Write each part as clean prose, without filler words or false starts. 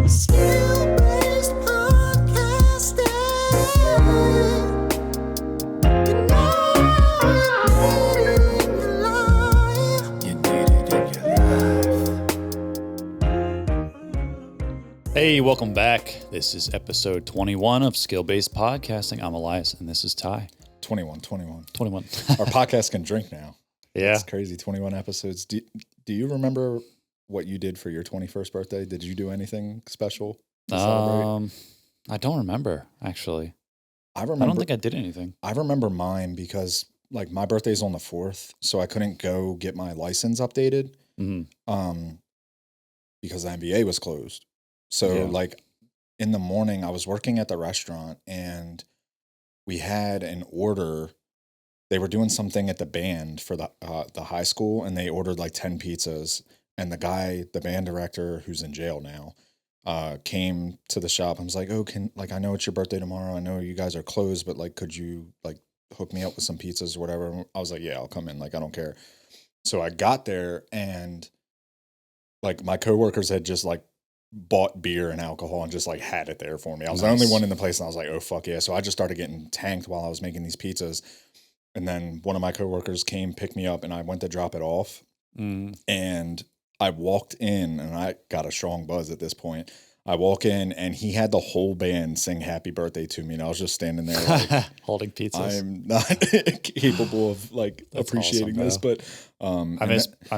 Skill-based podcasting. You need it in your life. Hey, welcome back. This is episode 21 of Skill-Based Podcasting. I'm Elias, and this is Ty. 21. 21. Our podcast can drink now. Yeah. It's crazy. 21 episodes. Do you remember what you did for your 21st birthday? Did you do anything special to celebrate? I don't remember, actually. I don't think I did anything. I remember mine because like my birthday's on the 4th, so I couldn't go get my license updated because the NBA was closed. So like in the morning, I was working at the restaurant and we had an order. They were doing something at the band for the high school, and they ordered like 10 pizzas. And the band director, who's in jail now, came to the shop and was like, "Oh, I know it's your birthday tomorrow. I know you guys are closed, but like, could you like hook me up with some pizzas or whatever?" And I was like, "Yeah, I'll come in. Like, I don't care." So I got there, and like my coworkers had just like bought beer and alcohol and just like had it there for me. I was the only one in the place, and I was like, "Oh fuck yeah!" So I just started getting tanked while I was making these pizzas, and then one of my coworkers came, pick me up, and I went to drop it off, and I walked in, and I got a strong buzz at this point. I walk in, and he had the whole band sing happy birthday to me, and I was just standing there like, holding pizzas. I'm not capable of like appreciating awesome, this, but I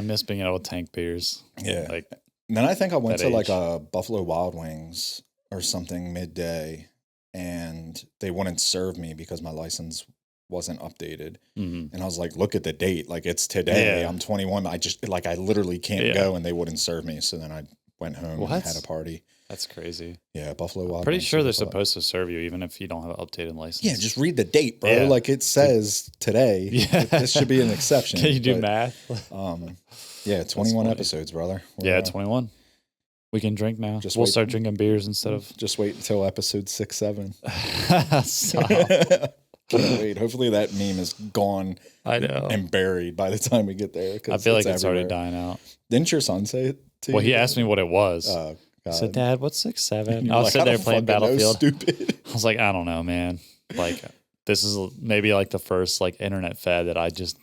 miss being able to tank beers. Yeah. Like, and then I think I went to age. like a Buffalo Wild Wings or something midday, and they wouldn't serve me because my license wasn't updated. And I was like, look at the date. Like, it's today. I'm 21. I literally can't go, and they wouldn't serve me. So then I went home and had a party. That's crazy. Yeah, Buffalo Wild Wings. Pretty sure they're supposed to serve you even if you don't have an updated license. Yeah, just read the date, bro. Yeah. Like, it says today. Yeah. This should be an exception. Can you do math? Yeah, 21 episodes, brother. We're, 21. We can drink now. We'll start drinking beers instead of... Just wait until episode 6, 7. Stop. Can't wait. Hopefully that meme is gone. I know. And buried by the time we get there. I feel like it's already dying out. Didn't your son say it to you? Well, he asked me what it was. Oh, God. I said, "Dad, what's 6, 7?" I Like, was sitting there playing Battlefield. Stupid. I was like, I don't know, man. Like, this is maybe like the first like internet fad that I just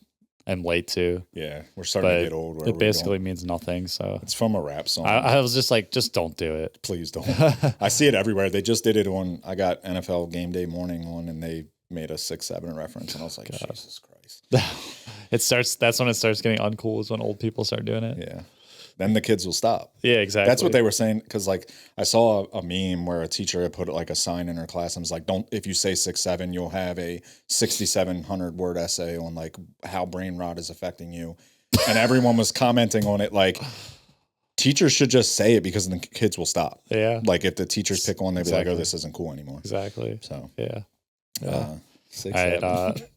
am late to. Yeah, we're starting to get old. It basically means nothing. So it's from a rap song. I was just like, just don't do it. Please don't. I see it everywhere. They just did it on. I got NFL Game Day Morning on, and they made a 6, 7 reference, and I was like, God. Jesus Christ. That's when it starts getting uncool, is when old people start doing it. Yeah. Then the kids will stop. Yeah, exactly. That's what they were saying. Because like I saw a meme where a teacher had put like a sign in her class and was like, "Don't, if you say 6, 7, you'll have a 6,700 word essay on like how brain rot is affecting you." And everyone was commenting on it like, teachers should just say it because the kids will stop. Yeah. Like if the teachers pick one, they'd be like, "Oh, this isn't cool anymore." Exactly. So yeah. 6, All 7.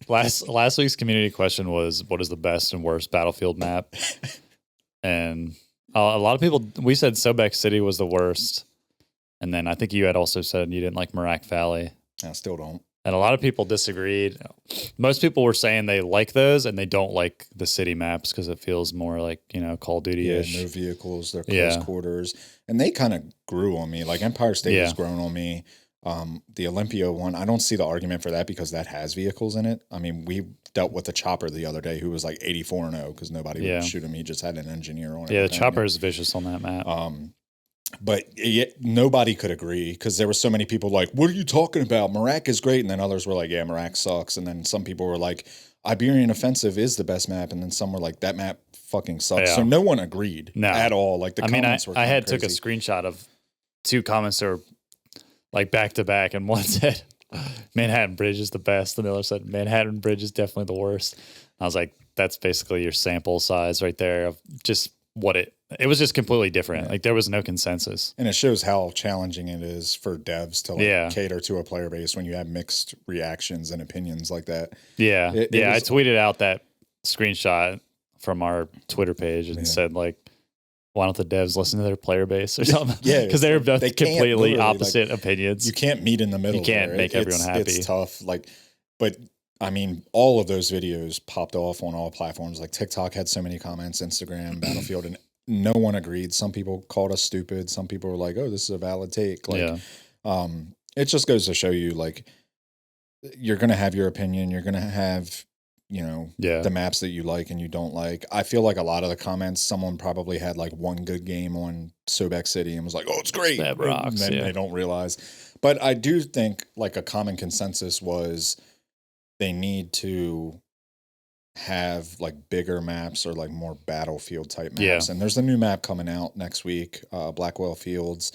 right, last week's community question was, what is the best and worst Battlefield map? And a lot of people, we said Sobek City was the worst. And then I think you had also said you didn't like Merak Valley. I still don't. And a lot of people disagreed. Most people were saying they like those and they don't like the city maps because it feels more like, Call of Duty-ish. Yeah, no vehicles, they're close quarters. And they kind of grew on me. Like Empire State has grown on me. The Olympia one, I don't see the argument for that because that has vehicles in it. I mean, we dealt with the Chopper the other day who was like 84-0 because nobody would shoot him. He just had an engineer on it. Yeah, the Chopper is vicious on that map. But nobody could agree because there were so many people like, "What are you talking about? Merak is great." And then others were like, "Yeah, Merak sucks." And then some people were like, "Iberian Offensive is the best map." And then some were like, "That map fucking sucks." Yeah. So no one agreed at all. Like the comments were I had crazy. took a screenshot of 2 comments that were like back to back, and one said Manhattan Bridge is the best, and the other said Manhattan Bridge is definitely the worst. I was like, that's basically your sample size right there of just what it was just completely different. Yeah. Like there was no consensus. And it shows how challenging it is for devs to cater to a player base when you have mixed reactions and opinions like that. Yeah. I tweeted out that screenshot from our Twitter page and said like, why don't the devs listen to their player base or something? Yeah. Because they're both completely opposite opinions. You can't meet in the middle. You can't make everyone happy. It's tough. But I mean, all of those videos popped off on all platforms. Like TikTok had so many comments, Instagram, Battlefield, and no one agreed. Some people called us stupid. Some people were like, "Oh, this is a valid take." Like, it just goes to show you, like, you're gonna have your opinion. You're gonna have, the maps that you like and you don't like. I feel like a lot of the comments, someone probably had like one good game on Sobek City and was like, "Oh, it's great." That rocks, and then they don't realize. But I do think like a common consensus was they need to have like bigger maps or like more battlefield type maps. And there's a new map coming out next week, Blackwell Fields.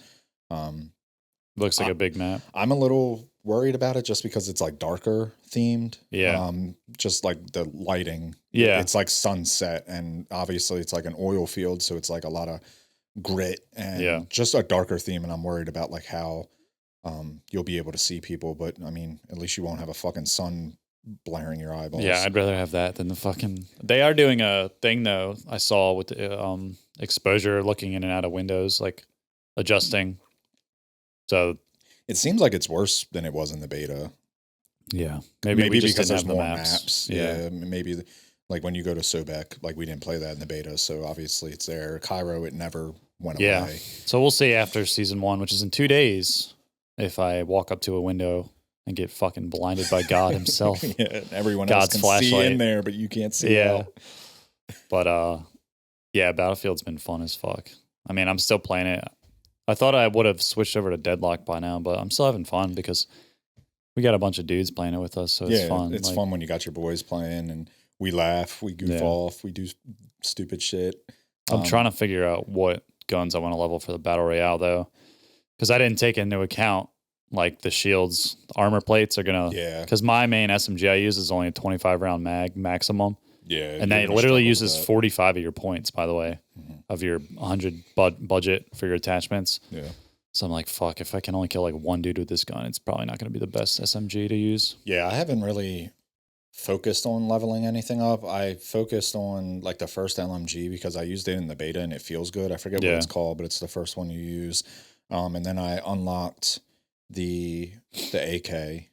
Looks like a big map. I'm a little worried about it just because it's like darker themed. Yeah. Just like the lighting. Yeah. It's like sunset, and obviously it's like an oil field, so it's like a lot of grit and just a darker theme. And I'm worried about like how you'll be able to see people, but I mean, at least you won't have a fucking sun blaring your eyeballs. Yeah, I'd rather have that than the fucking. They are doing a thing though. I saw with the exposure, looking in and out of windows, like adjusting. So it seems like it's worse than it was in the beta. Yeah, maybe we just because didn't there's have the more maps. Yeah, maybe like when you go to Sobek, like we didn't play that in the beta, so obviously it's there. Cairo, it never went away. So we'll see after season 1, which is in 2 days, if I walk up to a window and get fucking blinded by God himself. Everyone God's else can flashlight. see in there, but you can't see out. But Battlefield's been fun as fuck. I mean, I'm still playing it. I thought I would have switched over to Deadlock by now, but I'm still having fun because we got a bunch of dudes playing it with us, so it's fun. It's fun when you got your boys playing and we laugh, we goof off, we do stupid shit. I'm trying to figure out what guns I want to level for the Battle Royale, though, because I didn't take into account like the shields, the armor plates are going to... Because my main SMG I use is only a 25 round mag maximum. Yeah. And that literally uses 45 of your points, by the way, of your 100 budget for your attachments. Yeah. So I'm like, fuck, if I can only kill like one dude with this gun, it's probably not going to be the best SMG to use. Yeah, I haven't really focused on leveling anything up. I focused on like the first LMG because I used it in the beta and it feels good. I forget what it's called, but it's the first one you use. And then I unlocked the AK,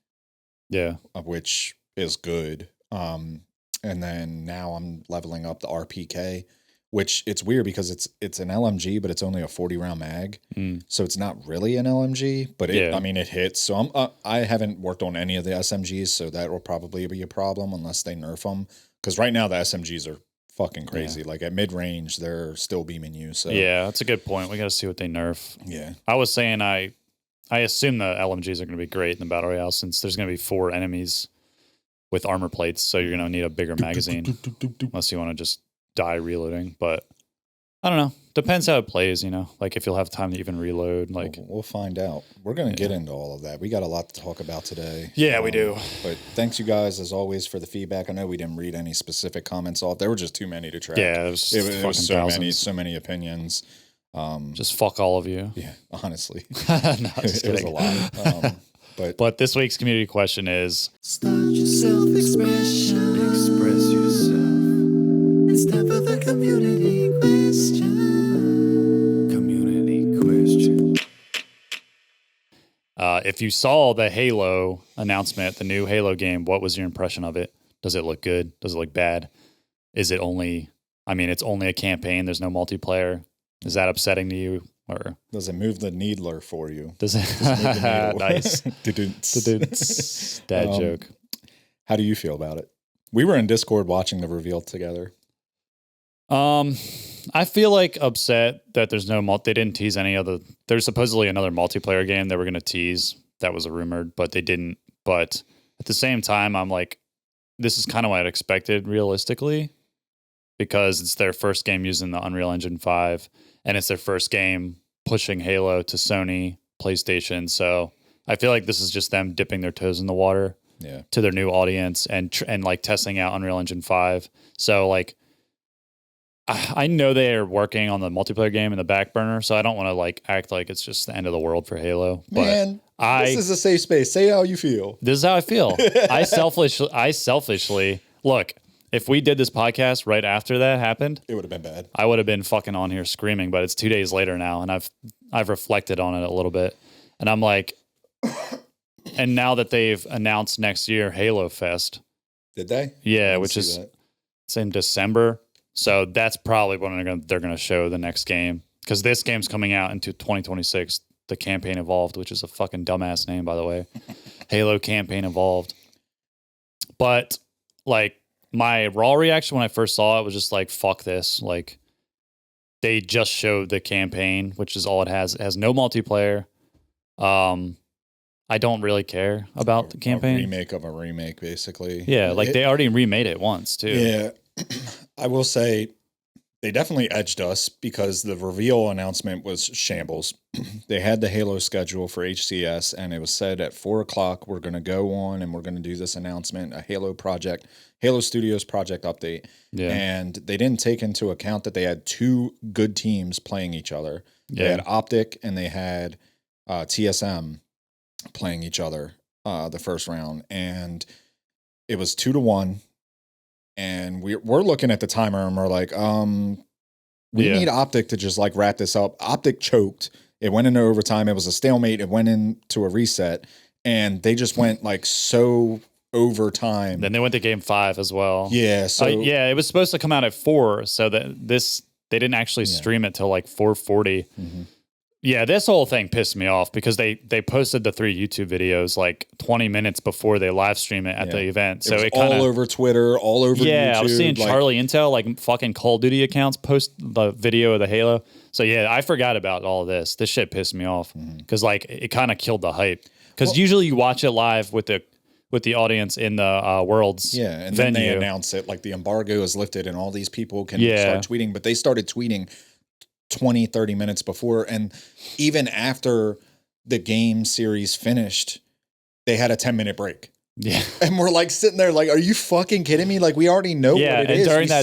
which is good. And then now I'm leveling up the RPK, which it's weird because it's an LMG, but it's only a 40 round mag. So it's not really an LMG, but it hits. So I haven't worked on any of the SMGs, so that will probably be a problem unless they nerf them. Because right now the SMGs are fucking crazy. Like at mid range, they're still beaming you. So yeah, that's a good point. We got to see what they nerf. Yeah, I was saying I assume the LMGs are going to be great in the Battle Royale since there's going to be 4 enemies with armor plates, so you're going to need a bigger magazine unless you want to just die reloading. But I don't know. Depends how it plays, like if you'll have time to even reload. Like we'll find out. We're going to get into all of that. We got a lot to talk about today. Yeah, we do. But thanks you guys as always for the feedback. I know we didn't read any specific comments off. There were just too many to track. Yeah, it was so many opinions. Just fuck all of you. Yeah, honestly. No, just it was a lot. But this week's community question is: Start your self-expression. Express yourself. It's time for the community question. Community question. If you saw the Halo announcement, the new Halo game, what was your impression of it? Does it look good? Does it look bad? Is it only... I mean, it's only a campaign. There's no multiplayer. Is that upsetting to you? Or does it move the needler for you? Does it? Nice. Dad joke. How do you feel about it? We were in Discord watching the reveal together. I feel like upset that there's no they didn't tease any other. There's supposedly another multiplayer game they were going to tease. That was rumored, but they didn't. But at the same time, I'm like, this is kind of what I'd expected realistically, because it's their first game using the Unreal Engine 5. And it's their first game pushing Halo to Sony, PlayStation. So I feel like this is just them dipping their toes in the water to their new audience and like testing out Unreal Engine 5. So like, I know they are working on the multiplayer game in the back burner, so I don't want to like act like it's just the end of the world for Halo. But man, this is a safe space. Say how you feel. This is how I feel. I selfishly look. If we did this podcast right after that happened, it would have been bad. I would have been fucking on here screaming, but it's 2 days later now, and I've reflected on it a little bit. And I'm like, and now that they've announced next year Halo Fest. Did they? Yeah, which is it's in December. So that's probably when they're gonna show the next game, because this game's coming out into 2026. The Campaign Evolved, which is a fucking dumbass name, by the way. Halo Campaign Evolved. But like my raw reaction when I first saw it was just like, fuck this. Like they just showed the campaign, which is all it has. It has no multiplayer. I don't really care about the campaign. A remake of a remake, basically. Yeah, like they already remade it once too. Yeah. I will say they definitely edged us because the reveal announcement was shambles. They had the Halo schedule for HCS, and it was said at 4:00 we're going to go on and we're going to do this announcement, a Halo Studios project update. Yeah. And they didn't take into account that they had two good teams playing each other. Yeah. They had Optic and they had TSM playing each other the first round, and it was 2-1. And we're looking at the timer and we're like, we need Optic to just like wrap this up. Optic choked. It went into overtime. It was a stalemate. It went into a reset, and they just went like so overtime. Then they went to game 5 as well. Yeah. So it was supposed to come out at 4. So that they didn't actually stream it till like 4:40. Mm-hmm. Yeah, this whole thing pissed me off because they posted the 3 YouTube videos like 20 minutes before they live stream it at the event. So it all over Twitter, all over YouTube. I was seeing Charlie Intel, like fucking Call of Duty accounts post the video of the Halo. So yeah, I forgot about all of this. This shit pissed me off because like it kind of killed the hype. Because usually you watch it live with the audience in the World's and venue. then they announce it like the embargo is lifted and all these people can start tweeting. But they started tweeting 20, 30 minutes before. And even after the game series finished, they had a 10-minute break. Yeah. And we're like sitting there like, are you fucking kidding me? Like we already know what it is. During that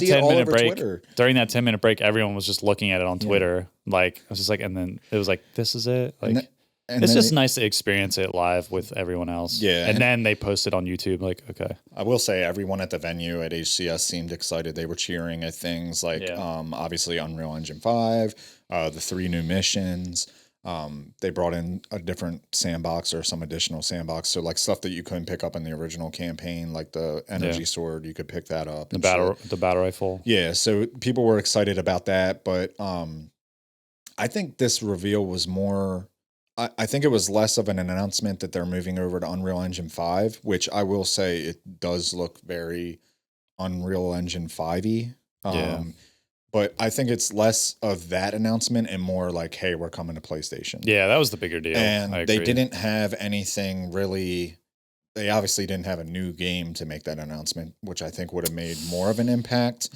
10-minute break, everyone was just looking at it on Twitter. Like, I was just like, and then it was like, this is it. Like, it's just nice to experience it live with everyone else. Yeah. And then they posted on YouTube. Like, okay. I will say everyone at the venue at HCS seemed excited. They were cheering at things like, obviously Unreal Engine 5, the 3 new missions. They brought in a different sandbox or some additional sandbox. So like stuff that you couldn't pick up in the original campaign, like the energy sword, you could pick that up. The battle rifle. Yeah. So people were excited about that. But I think this reveal was more... I think it was less of an announcement that they're moving over to Unreal Engine 5, which I will say it does look very Unreal Engine 5-y. But I think it's less of that announcement and more like, hey, we're coming to PlayStation. Yeah, that was the bigger deal. And they didn't have anything really... They obviously didn't have a new game to make that announcement, which I think would have made more of an impact.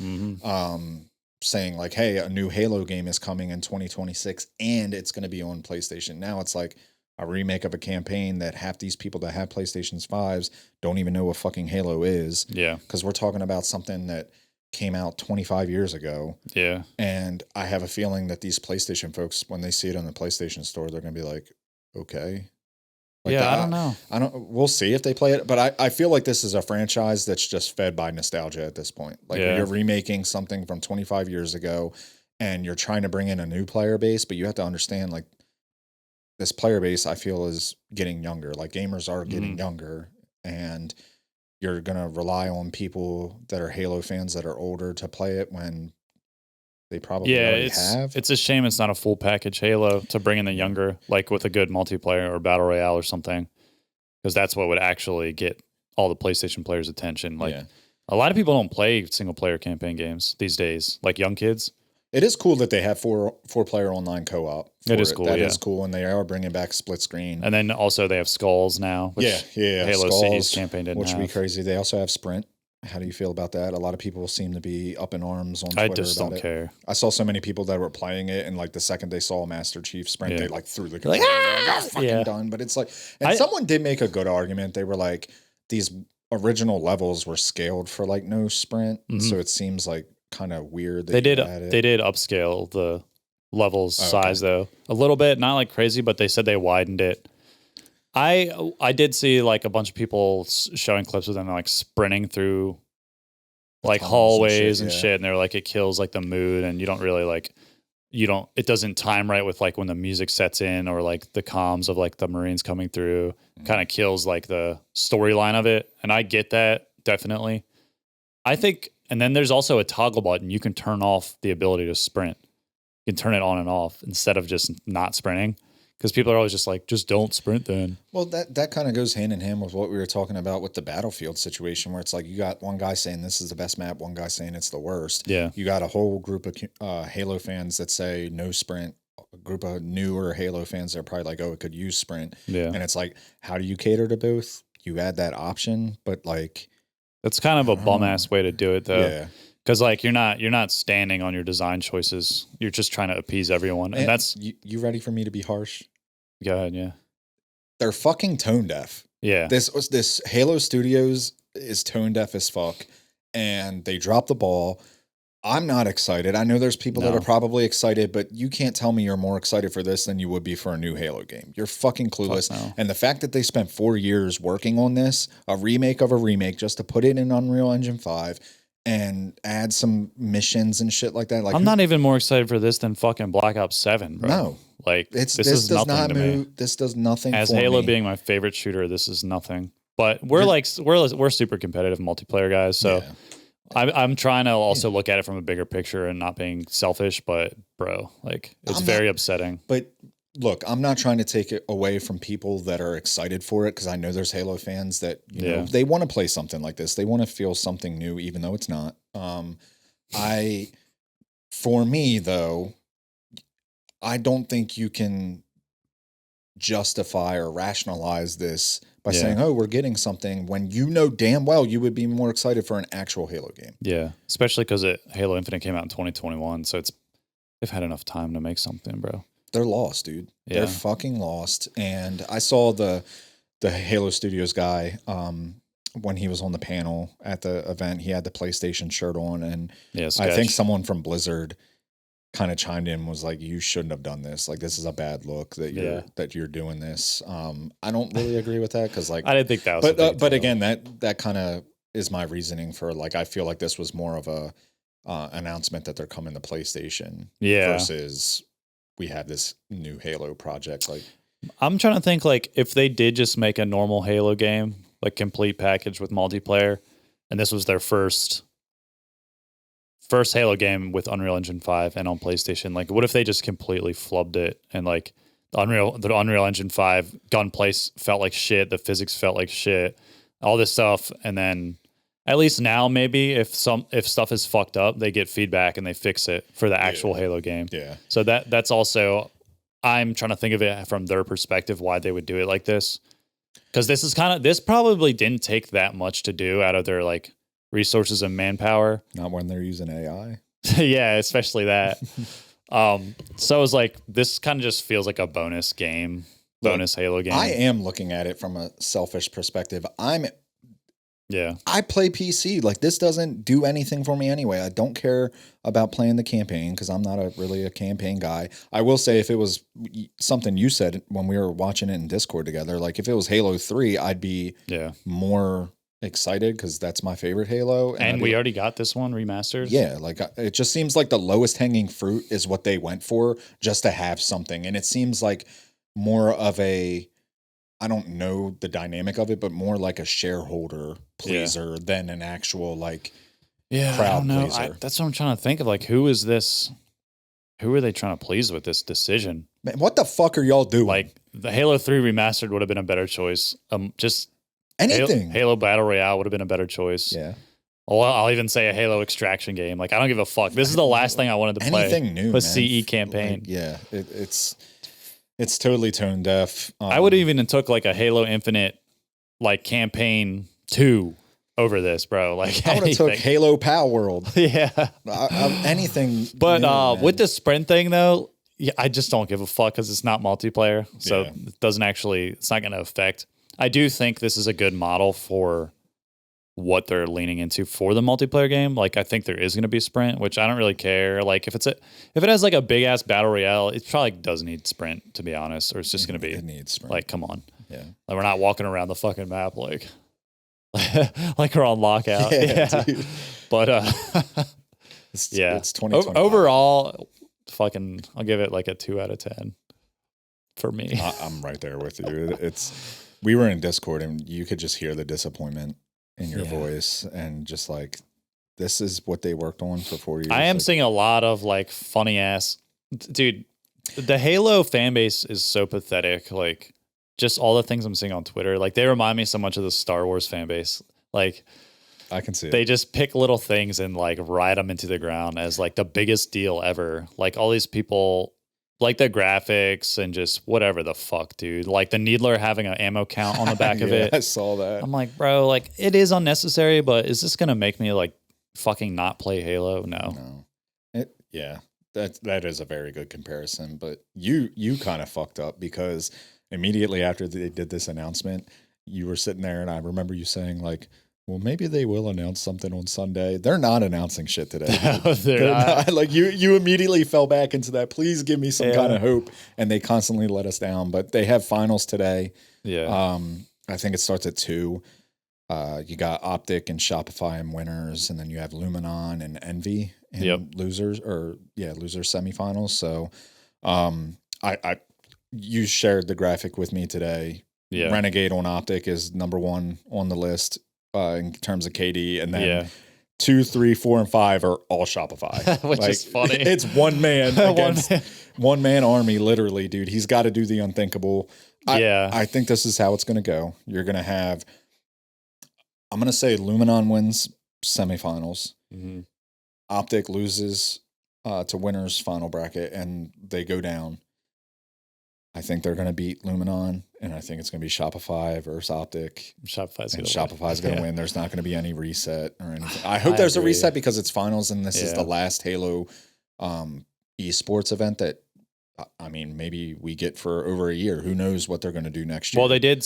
Saying like, hey, a new Halo game is coming in 2026 and it's going to be on PlayStation. Now it's like a remake of a campaign that half these people that have PlayStation 5s don't even know what fucking Halo is. Yeah. Because we're talking about something that came out 25 years ago. Yeah. And I have a feeling that these PlayStation folks, when they see it on the PlayStation store, they're going to be like, okay. Like I don't know. We'll see if they play it, but I feel like this is a franchise that's just fed by nostalgia at this point. Like you're remaking something from 25 years ago and you're trying to bring in a new player base, but you have to understand like this player base I feel is getting younger. Like gamers are getting younger, and you're going to rely on people that are Halo fans that are older to play it when they probably already have. It's a shame it's not a full package Halo to bring in the younger, like with a good multiplayer or battle royale or something, because that's what would actually get all the PlayStation players' attention. Like a lot of people don't play single player campaign games these days, like young kids. It is cool that they have four player online co-op. It is cool. That is cool, and they are bringing back split screen. And then also they have Skulls now. Which Halo Skulls, Cities campaign didn't which have. would be crazy. They also have Sprint. How do you feel about that? A lot of people seem to be up in arms on Twitter about it. I just don't care. I saw so many people that were playing it, and like the second they saw Master Chief Sprint, they like threw the controller. Like, fucking done. But it's like, and someone did make a good argument. They were like, these original levels were scaled for like no sprint, so it seems like kind of weird. That they did upscale the levels size though a little bit, not like crazy, but they said they widened it. I did see like a bunch of people showing clips of them like sprinting through like hallways and shit, and they're like, it kills like the mood, and you don't really like, it doesn't time right with like when the music sets in or like the comms of like the Marines coming through, kind of kills like the storyline of it. And I get that definitely. I think and then there's also a toggle button. You can turn off the ability to sprint. You can turn it on and off instead of just not sprinting. Because people are always just like, just don't sprint then. Well, that kind of goes hand in hand with what we were talking about with the Battlefield situation, where it's like you got one guy saying this is the best map, one guy saying it's the worst. Yeah. You got a whole group of Halo fans that say no sprint, a group of newer Halo fans that are probably like, oh, it could use sprint. Yeah. And it's like, how do you cater to both? You add that option, but like... That's kind of a bum-ass way to do it, though. Yeah. Because like you're not standing on your design choices. You're just trying to appease everyone, and that's you ready for me to be harsh? Go ahead, yeah. They're fucking tone deaf. Yeah, this Halo Studios is tone deaf as fuck, and they dropped the ball. I'm not excited. I know there's people that are probably excited, but you can't tell me you're more excited for this than you would be for a new Halo game. You're fucking clueless. Fuck no. And the fact that they spent 4 years working on this, a remake of a remake, just to put it in Unreal Engine 5. And add some missions and shit like that. Like I'm not even more excited for this than fucking Black Ops 7, bro. No. Like this is does nothing not to move. me. This does nothing. As for Halo me. being my favorite shooter, this is nothing. But we're super competitive multiplayer guys, so I'm trying to also look at it from a bigger picture and not being selfish. But bro, like it's very upsetting. But look, I'm not trying to take it away from people that are excited for it, because I know there's Halo fans that you know they want to play something like this. They want to feel something new, even though it's not. For me though, I don't think you can justify or rationalize this by saying, "Oh, we're getting something," when you know damn well you would be more excited for an actual Halo game. Yeah, especially because Halo Infinite came out in 2021, so they've had enough time to make something, bro. They're lost, dude. Yeah. They're fucking lost. And I saw the Halo Studios guy when he was on the panel at the event. He had the PlayStation shirt on, and I think someone from Blizzard kind of chimed in and was like, "You shouldn't have done this. Like, this is a bad look that you're doing this." I don't really agree with that, because like I didn't think that was. But again, that kind of is my reasoning for like I feel like this was more of a announcement that they're coming to PlayStation versus we have this new Halo project. Like, I'm trying to think, like, if they did just make a normal Halo game, like complete package with multiplayer, and this was their first Halo game with Unreal Engine 5 and on PlayStation, like, what if they just completely flubbed it and like the Unreal Engine 5 gunplay felt like shit, the physics felt like shit, all this stuff, and then at least now maybe if stuff is fucked up, they get feedback and they fix it for the actual Halo game. Yeah. So that's also, I'm trying to think of it from their perspective, why they would do it like this. Because this probably didn't take that much to do out of their like resources and manpower. Not when they're using AI. Yeah, especially that. So it's like, this kind of just feels like a bonus game, Halo game. I am looking at it from a selfish perspective. I play PC. Like, this doesn't do anything for me anyway. I don't care about playing the campaign because I'm not really a campaign guy. I will say, if it was something you said when we were watching it in Discord together, like if it was Halo 3, I'd be more excited because that's my favorite Halo. And we already got this one remastered. Yeah, like it just seems like the lowest hanging fruit is what they went for, just to have something. And it seems like more of a, I don't know the dynamic of it, but more like a shareholder pleaser than an actual like crowd pleaser. That's what I'm trying to think of. Like, who is this? Who are they trying to please with this decision? Man, what the fuck are y'all doing? Like, the Halo 3 remastered would have been a better choice. Just anything. Halo Battle Royale would have been a better choice. Yeah. Well, I'll even say a Halo extraction game. Like, I don't give a fuck. This is the last thing I wanted to play. Anything new, a man. CE campaign. Like, it's totally tone deaf. I would even took like a Halo Infinite like campaign 2 over this, bro. Like, I would have took Halo Power World. Yeah. Anything. But new, with the sprint thing though, I just don't give a fuck because it's not multiplayer. So it doesn't actually, it's not going to affect. I do think this is a good model for what they're leaning into for the multiplayer game. Like, I think there is going to be sprint, which I don't really care. Like, if it has like a big ass battle royale, it probably does need sprint, to be honest, or it's just going to be, it needs sprint. Like, come on. Yeah. Like, we're not walking around the fucking map like we're on lockout. Yeah. Dude. But it's 2020. Overall, fucking, I'll give it like a 2 out of 10 for me. I'm right there with you. We were in Discord and you could just hear the disappointment in your voice, and just like, this is what they worked on for 4 years. I am seeing a lot of like funny ass, dude. The Halo fan base is so pathetic. Like, just all the things I'm seeing on Twitter, like they remind me so much of the Star Wars fan base. Like, I can see it. They just pick little things and like ride them into the ground as like the biggest deal ever. Like all these people, like the graphics and just whatever the fuck, dude. Like the Needler having an ammo count on the back of it. I saw that. I'm like, bro, like it is unnecessary, but is this gonna make me like fucking not play Halo? No. Yeah, that is a very good comparison. But you kind of fucked up because immediately after they did this announcement, you were sitting there, and I remember you saying like, well, maybe they will announce something on Sunday. They're not announcing shit today. They're not. Like you immediately fell back into that. Please give me some kind of hope. And they constantly let us down. But they have finals today. Yeah. I think it starts at 2. You got Optic and Shopify and winners, and then you have Luminon and Envy and losers semifinals. So, you shared the graphic with me today. Yeah. Renegade on Optic is number 1 on the list. In terms of KD, and then 2, 3, 4, and 5 are all Shopify, which is funny. It's one man against one man army, literally, dude. He's got to do the unthinkable. I think this is how it's going to go. You're going to have, I'm going to say Luminon wins semifinals. Mm-hmm. Optic loses to winners final bracket, and they go down. I think they're going to beat Luminon, and I think it's going to be Shopify versus Optic. Shopify's going to win. There's not going to be any reset or anything. I hope there's a reset because it's finals, and this is the last Halo esports event that, I mean, maybe we get for over a year. Who knows what they're going to do next year? Well, they did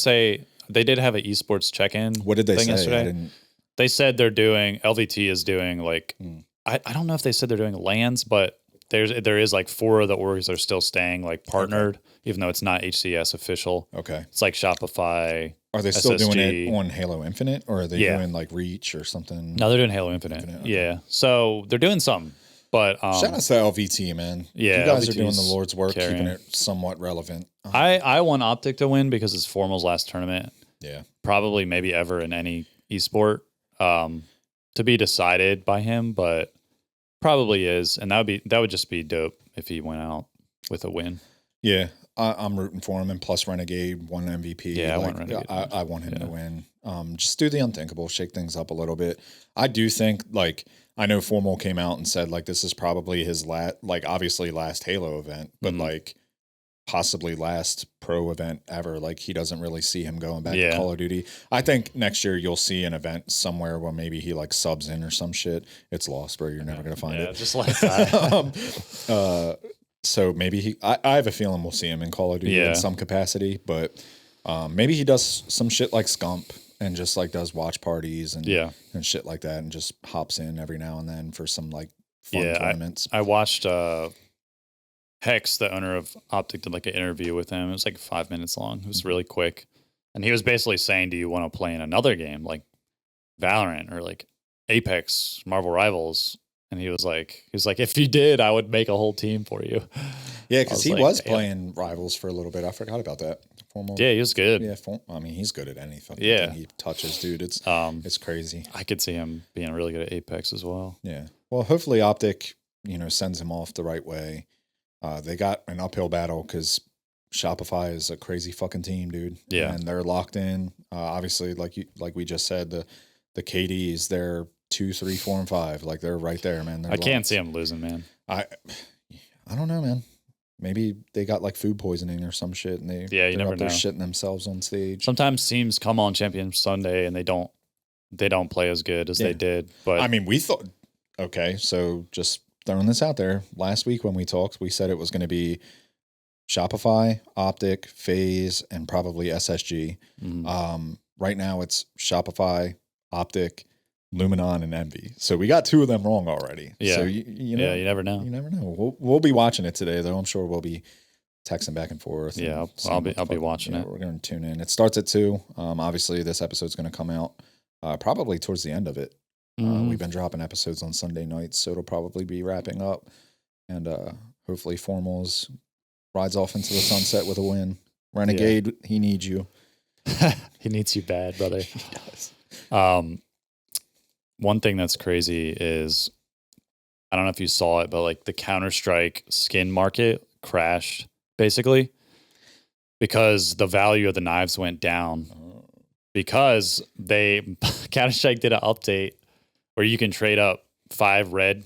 have an esports check-in. What did they say? Yesterday. They said they're doing, LVT is doing like, I don't know if they said they're doing LANs, but there is like 4 of the orgs that are still staying like partnered, even though it's not HCS official. Okay. It's like Shopify. Are they still doing it on Halo Infinite, or are they doing like Reach or something? No, they're doing Halo Infinite. Okay. Yeah. So they're doing something. But shout out to LVT, man. Yeah, you guys are doing the Lord's work, keeping it somewhat relevant. I want Optic to win because it's Formal's last tournament. Yeah. Probably maybe ever in any esport. To be decided by him, but probably is, and that would just be dope if he went out with a win. Yeah, I'm rooting for him, and plus Renegade won MVP. Yeah, I want him to win. Just do the unthinkable, shake things up a little bit. I do think, like, I know Formal came out and said like this is probably his obviously last Halo event, but like possibly last pro event ever. Like he doesn't really see him going back to Call of Duty. I think next year you'll see an event somewhere where maybe he like subs in or some shit. It's lost, bro. You're never gonna find it. Just like that. So maybe I have a feeling we'll see him in Call of Duty in some capacity, but maybe he does some shit like Scump and just like does watch parties and shit like that, and just hops in every now and then for some like fun tournaments. I watched Hex, the owner of Optic, did like an interview with him. It was like 5 minutes long. It was really quick. And he was basically saying, do you want to play in another game like Valorant or like Apex, Marvel Rivals? And he was like, if you did, I would make a whole team for you. Yeah, because he was playing Rivals for a little bit. I forgot about that. Formal. Yeah, he was good. Yeah, I mean, he's good at anything. Yeah, he touches, dude. It's crazy. I could see him being really good at Apex as well. Yeah. Well, hopefully Optic, sends him off the right way. They got an uphill battle because Shopify is a crazy fucking team, dude. Yeah, and they're locked in. Obviously, like we just said, the KDs, they're 2, 3, 4, and 5. Like they're right there, man. I can't see them losing, man. I don't know, man. Maybe they got like food poisoning or some shit, and you never know. They're shitting themselves on stage. Sometimes teams come on Champion Sunday and they don't play as good as they did. But I mean, we thought, okay, so just throwing this out there. Last week when we talked, we said it was going to be Shopify, Optic, FaZe, and probably SSG. Right now it's Shopify, Optic, Luminon, and Envy. So we got 2 of them wrong already. Yeah. So you know, you never know. You never know. We'll be watching it today, though. I'm sure we'll be texting back and forth. Yeah, I'll be watching it. We're going to tune in. It starts at 2. Obviously, this episode's going to come out probably towards the end of it. We've been dropping episodes on Sunday nights, so it'll probably be wrapping up. And hopefully Formals rides off into the sunset with a win. Renegade, he needs you. He needs you bad, brother. He does. one thing that's crazy is, I don't know if you saw it, but like the Counterstrike skin market crashed basically because the value of the knives went down because Counterstrike did an update where you can trade up 5 red.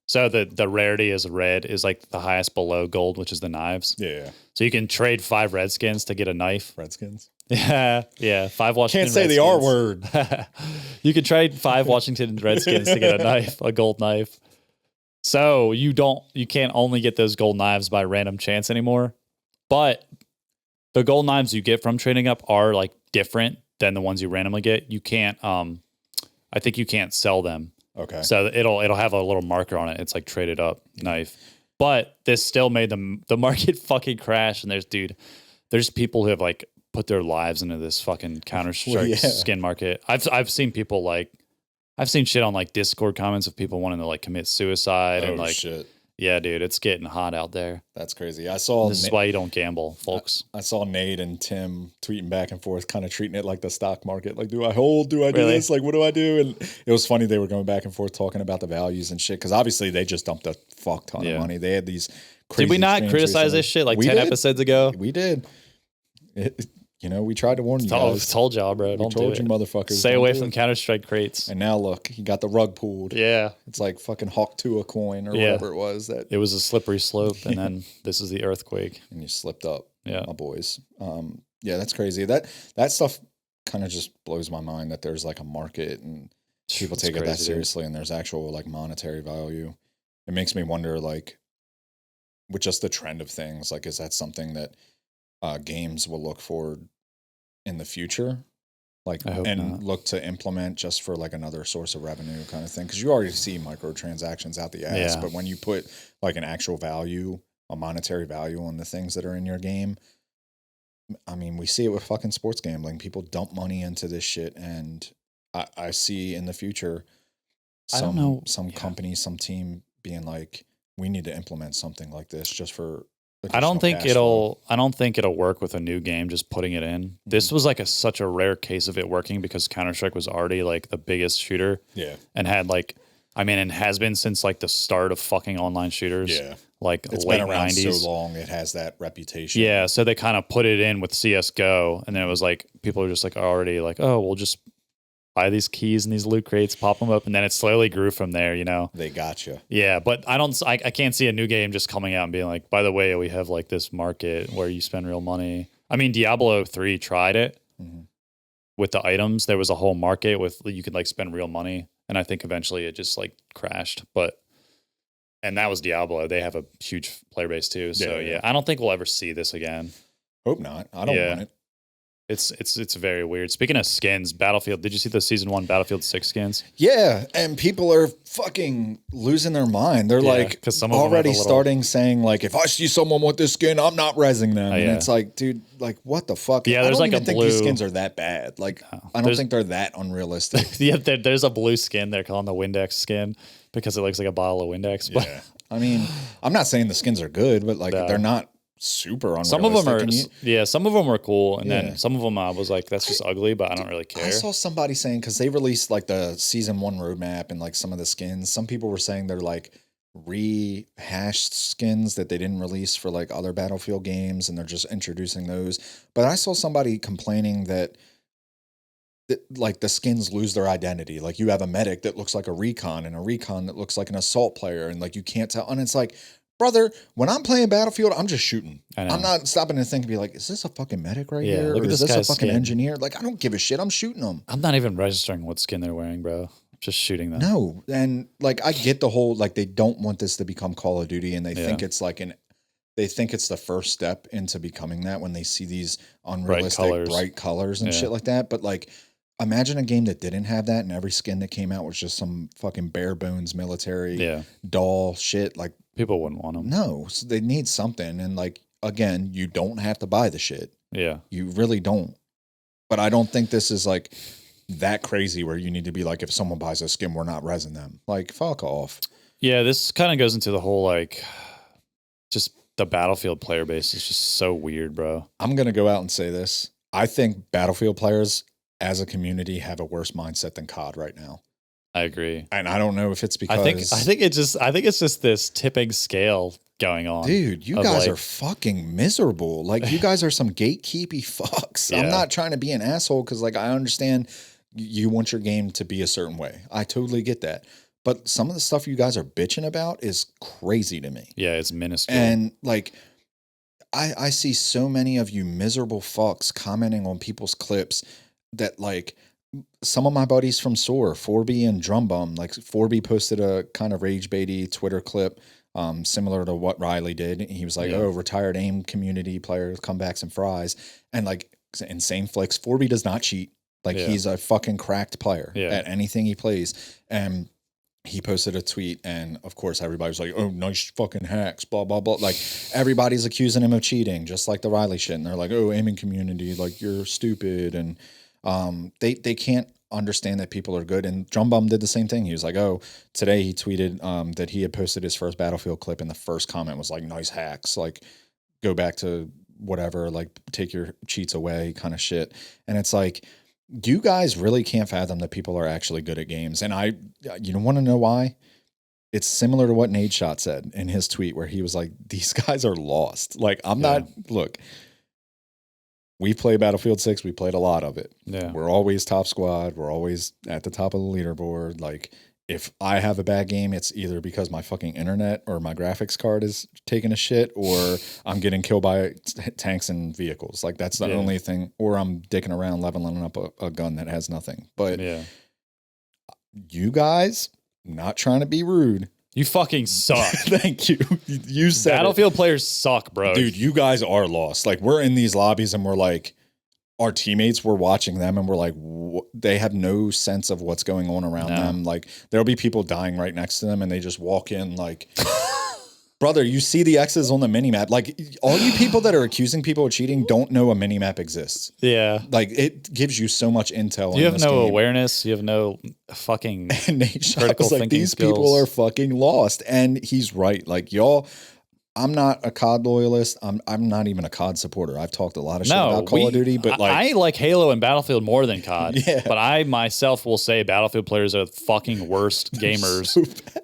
So the rarity is red is like the highest below gold, which is the knives. Yeah. So you can trade 5 redskins to get a knife. Redskins. Yeah, 5 Washington. Can't say Redskins. the R word. You can trade 5 Washington Redskins to get a knife, a gold knife. So you can't only get those gold knives by random chance anymore. But the gold knives you get from trading up are like different than the ones you randomly get. You can't I think you can't sell them. Okay. So it'll have a little marker on it. It's like traded up knife. But this still made the market fucking crash. And there's people who have like put their lives into this fucking Counter-Strike skin market. I've seen people like, I've seen shit on like Discord comments of people wanting to like commit suicide and like, shit. Yeah, dude, it's getting hot out there. That's crazy. I saw this is why you don't gamble, folks. I saw Nate and Tim tweeting back and forth, kind of treating it like the stock market. Like, do I hold? Do I do this? Like, what do I do? And it was funny. They were going back and forth talking about the values and shit. Because obviously they just dumped a fuck ton of money. They had these crazy. Did we not criticize this shit like 10 episodes ago? We did. We tried to warn you guys. Told y'all, bro. Don't told you motherfuckers. Stay away from Counter-Strike crates. And now look, he got the rug pulled. Yeah. It's like fucking Hawk to a coin or whatever it was. It was a slippery slope, and then this is the earthquake. And you slipped up. Yeah. My boys. Yeah, that's crazy. That stuff kind of just blows my mind that there's like a market and people take it that seriously and there's actual like monetary value. It makes me wonder, like, with just the trend of things, like, is that something that games will look for in the future, like, and look to implement just for like another source of revenue kind of thing? Because you already see microtransactions out the ass, but when you put like an actual value, a monetary value on the things that are in your game, I mean, we see it with fucking sports gambling. People dump money into this shit, and I see in the future some company, some team being like, we need to implement something like this just for. I don't think it'll work with a new game. Just putting it in. This was like such a rare case of it working because Counter-Strike was already like the biggest shooter. Yeah, and had like, and has been since like the start of fucking online shooters. Yeah, like it's late been around 90s. so long. It has that reputation. Yeah, so they kind of put it in with CS:GO, and then it was like people are just like already like, oh, we'll just buy these keys and these loot crates, pop them up, and then it slowly grew from there, They got you. Yeah, but I can't see a new game just coming out and being like, by the way, we have like this market where you spend real money. I mean, Diablo 3 tried it with the items. There was a whole market with you could like spend real money, and I think eventually it just like crashed. And that was Diablo. They have a huge player base too. So yeah, I don't think we'll ever see this again. Hope not. I don't want it. It's very weird. Speaking of skins, Battlefield, did you see the season 1 Battlefield 6 skins? Yeah, and people are fucking losing their mind. They're like already starting saying like, if I see someone with this skin, I'm not rezzing them. And it's like, dude, like what the fuck? Yeah, there's I don't like even think these skins are that bad. Like I don't think they're that unrealistic. Yeah, there's a blue skin they're calling the Windex skin because it looks like a bottle of Windex. But I mean, I'm not saying the skins are good, but like they're not super unrealistic. Some of them are, some of them are cool, and then some of them I was like, that's just ugly, but I don't really care. I saw somebody saying, because they released like the season 1 roadmap and like some of the skins, some people were saying they're like rehashed skins that they didn't release for like other Battlefield games, and they're just introducing those. But I saw somebody complaining that like the skins lose their identity. Like you have a medic that looks like a recon and a recon that looks like an assault player, and like you can't tell. And it's like, brother, when I'm playing Battlefield, I'm just shooting. I'm not stopping to think and be like, is this a fucking medic right here? Or is this a fucking engineer? Like, I don't give a shit. I'm shooting them. I'm not even registering what skin they're wearing, bro. I'm just shooting them. No. And like, I get the whole, like, they don't want this to become Call of Duty, and they think it's like they think it's the first step into becoming that when they see these unrealistic bright colors and shit like that. But like, imagine a game that didn't have that, and every skin that came out was just some fucking bare bones military doll shit. Like, people wouldn't want them. No, so they need something. And like, again, you don't have to buy the shit. Yeah. You really don't. But I don't think this is like that crazy where you need to be like, if someone buys a skin, we're not rezzing them. Like, fuck off. Yeah, this kind of goes into the whole like, just the Battlefield player base is just so weird, bro. I'm going to go out and say this. I think Battlefield players as a community have a worse mindset than COD right now. I agree. And I don't know if it's because I think it's just this tipping scale going on. Dude, you guys are fucking miserable. Like, you guys are some gatekeepy fucks. Yeah. I'm not trying to be an asshole because, like, I understand you want your game to be a certain way. I totally get that. But some of the stuff you guys are bitching about is crazy to me. Yeah, it's minuscule. And, like, I see so many of you miserable fucks commenting on people's clips that, like, some of my buddies from SOAR, 4B and Drum Bum, like 4B posted a kind of rage baity Twitter clip similar to what Riley did. He was like, oh, retired AIM community players, comebacks and fries. And like insane flicks, 4B does not cheat. Like he's a fucking cracked player at anything he plays. And he posted a tweet and of course everybody's like, oh, nice fucking hacks, blah, blah, blah. Like everybody's accusing him of cheating, just like the Riley shit. And they're like, oh, aiming community, like you're stupid. And they can't understand that people are good. And Drum Bum did the same thing. He was like, oh, today he tweeted that he had posted his first Battlefield clip and the first comment was like, nice hacks, like go back to whatever, like take your cheats away kind of shit. And it's like, you guys really can't fathom that people are actually good at games. And you don't want to know why? It's similar to what Nate Shot said in his tweet where he was like, these guys are lost. Like look, we play Battlefield 6. We played a lot of it. Yeah. We're always top squad. We're always at the top of the leaderboard. Like, if I have a bad game, it's either because my fucking internet or my graphics card is taking a shit or I'm getting killed by tanks and vehicles. Like, that's the only thing. Or I'm dicking around leveling up a gun that has nothing. But you guys, not trying to be rude. You fucking suck. Thank you. You said Battlefield players suck, bro. Dude, you guys are lost. Like, we're in these lobbies and we're like, our teammates, we're watching them and we're like, they have no sense of what's going on around them. Like, there'll be people dying right next to them and they just walk in like, brother, you see the X's on the minimap. Like, all you people that are accusing people of cheating don't know a minimap exists. Yeah. Like, it gives you so much intel. You have no awareness. You have no fucking critical thinking these skills. People are fucking lost. And he's right. Like, y'all, I'm not a COD loyalist. I'm not even a COD supporter. I've talked a lot of shit about Call of Duty, but like, I like Halo and Battlefield more than COD. Yeah. But I myself will say Battlefield players are the fucking worst gamers,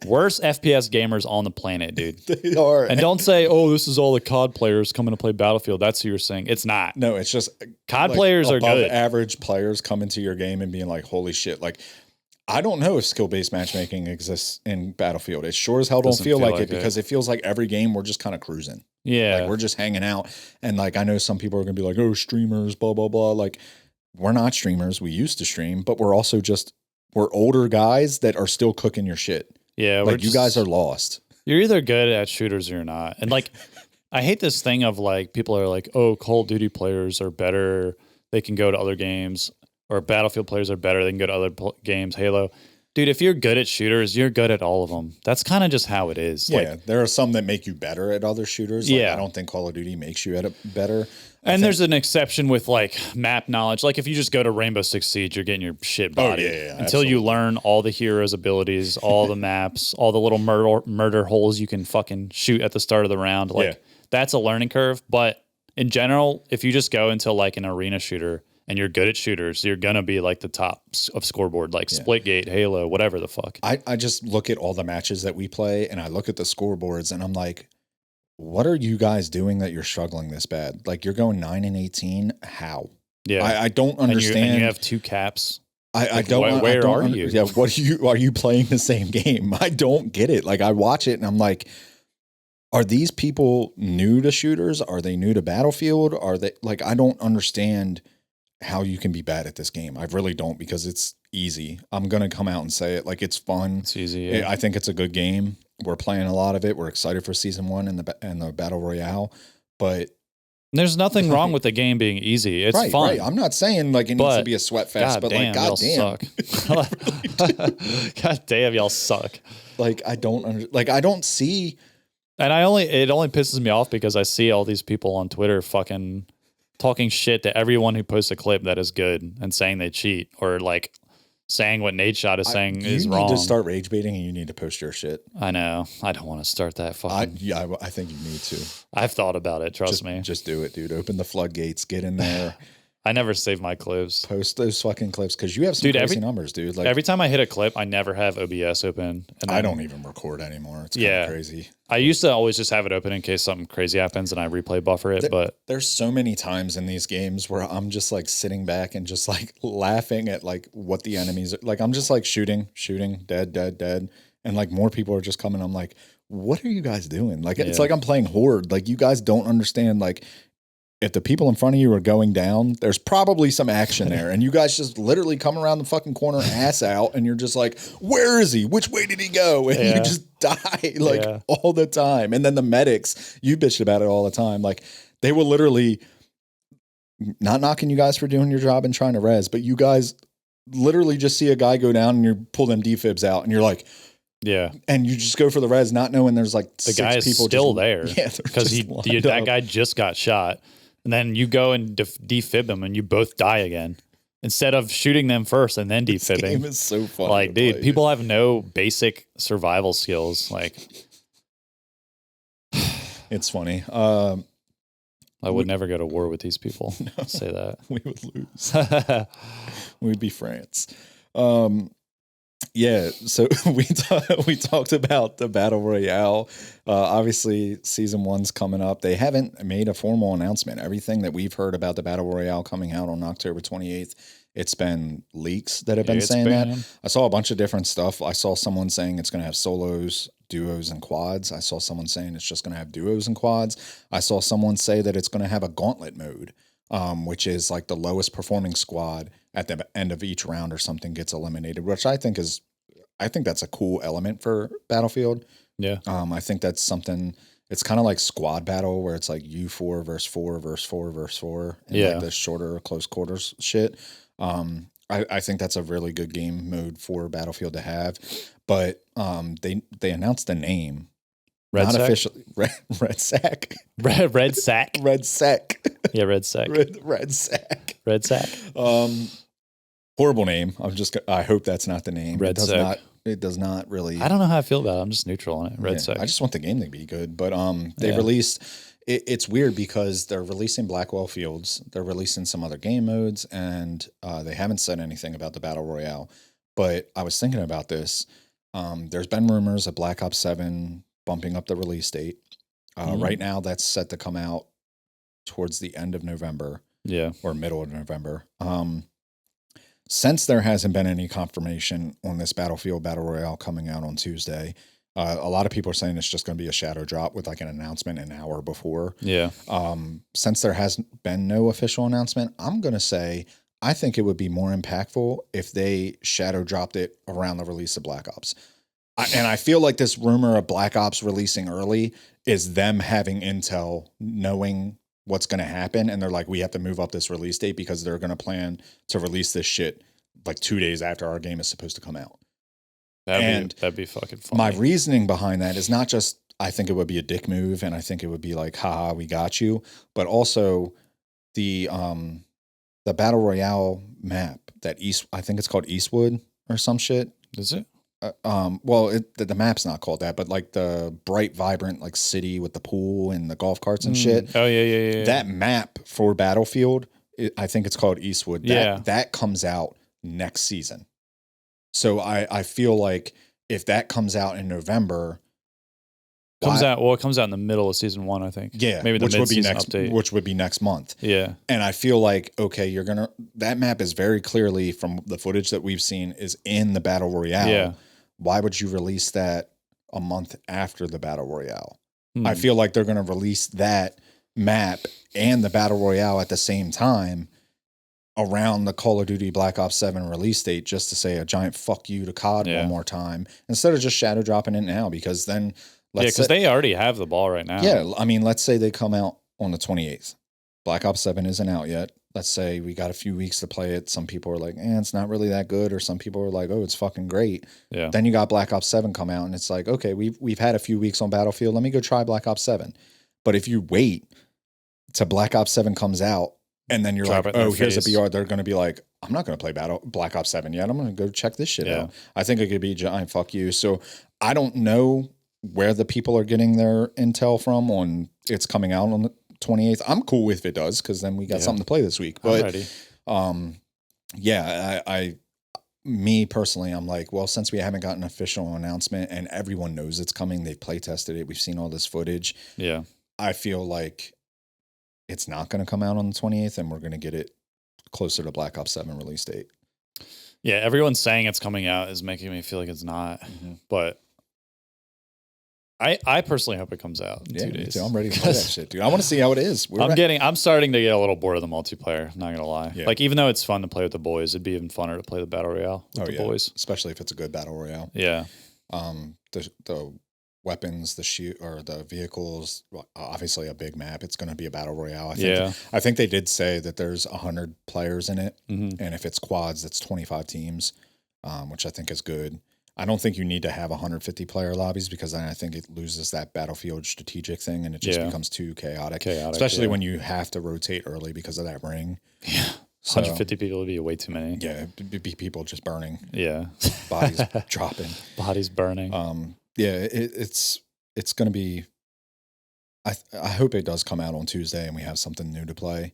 worst FPS gamers on the planet, dude. They are. And don't say, oh, this is all the COD players coming to play Battlefield. That's who you're saying. It's not. No, it's just COD players are good. Average players come into your game and being like, holy shit, like, I don't know if skill-based matchmaking exists in Battlefield. It sure as hell don't feel like it because it feels like every game we're just kind of cruising. Yeah. Like, we're just hanging out. And like, I know some people are going to be like, oh, streamers, blah, blah, blah. Like, we're not streamers. We used to stream, but we're also we're older guys that are still cooking your shit. Yeah. Like, you guys are lost. You're either good at shooters or you're not. And like, I hate this thing of like, people are like, oh, Call of Duty players are better. They can go to other games. Or Battlefield players are better. They can go to other games. Halo. Dude, if you're good at shooters, you're good at all of them. That's kind of just how it is. Yeah, like, there are some that make you better at other shooters. Like, I don't think Call of Duty makes you better. And there's an exception with like map knowledge. Like if you just go to Rainbow Six Siege, you're getting your shit bodied. Until you learn all the heroes' abilities, all the maps, all the little murder holes you can fucking shoot at the start of the round. Like that's a learning curve. But in general, if you just go into like an arena shooter, and you're good at shooters, you're going to be like the top of scoreboard, like Splitgate, Halo, whatever the fuck. I just look at all the matches that we play and I look at the scoreboards and I'm like, what are you guys doing that you're struggling this bad? Like, you're going 9-18. How? Yeah. I don't understand. And you have 2 caps. I don't. Where are you? Yeah. Are you playing the same game? I don't get it. Like, I watch it and I'm like, are these people new to shooters? Are they new to Battlefield? Are they like, I don't understand how you can be bad at this game. I really don't, because it's easy. I'm going to come out and say it. Like, it's fun. It's easy. Yeah. I think it's a good game. We're playing a lot of it. We're excited for season 1 and the Battle Royale, but there's nothing wrong with the game being easy. It's fun. Right. I'm not saying like it needs to be a sweat fest, but like, goddamn. God damn, y'all suck. Like, I don't see. And it only pisses me off because I see all these people on Twitter fucking talking shit to everyone who posts a clip that is good and saying they cheat, or like saying what Nate Shot is saying is wrong. You need to start rage baiting and you need to post your shit. I know. I don't want to start that fucking. I think you need to. I've thought about it. Trust me. Just do it, dude. Open the floodgates. Get in there. I never save my clips. Post those fucking clips because you have some crazy numbers, dude. Like every time I hit a clip, I never have OBS open. And I don't even record anymore. It's kind of crazy. I used to always just have it open in case something crazy happens and I replay buffer it. But there's so many times in these games where I'm just like sitting back and just like laughing at like what the enemies are. Like I'm just like shooting, dead. And like more people are just coming. I'm like, what are you guys doing? Like, it's like I'm playing Horde. Like you guys don't understand. Like if the people in front of you are going down, there's probably some action there. And you guys just literally come around the fucking corner, ass out, and you're just like, where is he? Which way did he go? And you just die like all the time. And then the medics, you bitched about it all the time. Like they will literally, not knocking you guys for doing your job and trying to res, but you guys literally just see a guy go down and you pull them defibs out and you're like, yeah. And you just go for the res, not knowing there's like the guy is still there. Yeah. Because that guy just got shot. And then you go and defib them and you both die again. Instead of shooting them first and then defibbing. This game is so fun. Like, dude, people have no basic survival skills. Like, it's funny. I would never go to war with these people. No, I'll say that. We would lose. We'd be France. Yeah, so we talked about the Battle Royale. Obviously, Season 1's coming up. They haven't made a formal announcement. Everything that we've heard about the Battle Royale coming out on October 28th, it's been leaks that have been saying that. I saw a bunch of different stuff. I saw someone saying it's going to have solos, duos, and quads. I saw someone saying it's just going to have duos and quads. I saw someone say that it's going to have a gauntlet mode, which is like the lowest performing squad at the end of each round or something gets eliminated, which I think that's a cool element for Battlefield. Yeah. I think that's something, it's kind of like squad battle where it's like you 4 versus 4 versus 4 versus 4. And like the shorter close quarters shit. I think that's a really good game mode for Battlefield to have, but they announced the name. Red Sack? Officially. Red Sack. Red Sack. Red Sack. Yeah, Red Sack. Red Sack. Red Sack. Horrible name. I hope that's not the name. Red Sack. It does not really. I don't know how I feel about it. I'm just neutral on it. Red Sack. I just want the game to be good. But they released. It's weird because they're releasing Blackwell Fields. They're releasing some other game modes, and they haven't said anything about the Battle Royale. But I was thinking about this. There's been rumors of Black Ops 7 bumping up the release date. Right now, that's set to come out towards the end of November. Yeah. Or middle of November. Since there hasn't been any confirmation on this Battlefield Battle Royale coming out on Tuesday, a lot of people are saying it's just going to be a shadow drop with like an announcement an hour before. Yeah. Since there hasn't been no official announcement, I'm going to say I think it would be more impactful if they shadow dropped it around the release of Black Ops. And I feel like this rumor of Black Ops releasing early is them having intel, knowing what's going to happen. And they're like, we have to move up this release date because they're going to plan to release this shit like 2 days after our game is supposed to come out. That'd be fucking funny. My reasoning behind that is not just, I think it would be a dick move and I think it would be like, haha, we got you. But also the Battle Royale map I think it's called Eastwood or some shit. Is it? Well, the map's not called that, but like the bright, vibrant like city with the pool and the golf carts and shit. Oh yeah. That map for Battlefield, I think it's called Eastwood. That comes out next season. So I feel like if that comes out in November, it comes out in the middle of season 1, I think. Yeah, maybe the mid-season update, which would be next month. Yeah, and I feel like that map is very clearly from the footage that we've seen is in the Battle Royale. Yeah. Why would you release that a month after the Battle Royale? I feel like they're going to release that map and the Battle Royale at the same time around the Call of Duty Black Ops 7 release date just to say a giant fuck you to COD one more time instead of just shadow dropping it now because then because they already have the ball right now. Yeah, I mean, let's say they come out on the 28th. Black Ops 7 isn't out yet. Let's say we got a few weeks to play it. Some people are like, it's not really that good. Or some people are like, oh, it's fucking great. Yeah. Then you got Black Ops 7 come out and it's like, okay, we've had a few weeks on Battlefield. Let me go try Black Ops 7. But if you wait till Black Ops 7 comes out and then you're like, oh, here's a BR, they're going to be like, I'm not going to play Black Ops 7 yet. I'm going to go check this shit out. I think it could be giant fuck you. So I don't know where the people are getting their intel from on it's coming out on 28th. I'm cool if it does because then we got something to play this week. But ready. Me personally, I'm like, well, since we haven't gotten an official announcement and everyone knows it's coming, they play tested it, we've seen all this footage. Yeah. I feel like it's not going to come out on the 28th and we're going to get it closer to Black Ops 7 release date. Yeah, everyone's saying it's coming out is making me feel like it's not. But I personally hope it comes out in 2 days. Me too. I'm ready to play that shit, dude. I want to see how it is. I'm starting to get a little bored of the multiplayer, not gonna lie. Yeah. Like, even though it's fun to play with the boys, it'd be even funner to play the Battle Royale with the boys. Especially if it's a good Battle Royale. Yeah. The weapons, the vehicles, obviously a big map. It's going to be a Battle Royale. I think they did say that there's 100 players in it. And if it's quads, it's 25 teams, which I think is good. I don't think you need to have 150 player lobbies because then I think it loses that Battlefield strategic thing and it just becomes too chaotic. Especially when you have to rotate early because of that ring. Yeah. 150 people would be way too many. Yeah, it'd be people just burning. Yeah. Bodies dropping. Bodies burning. It's going to be, I hope it does come out on Tuesday and we have something new to play.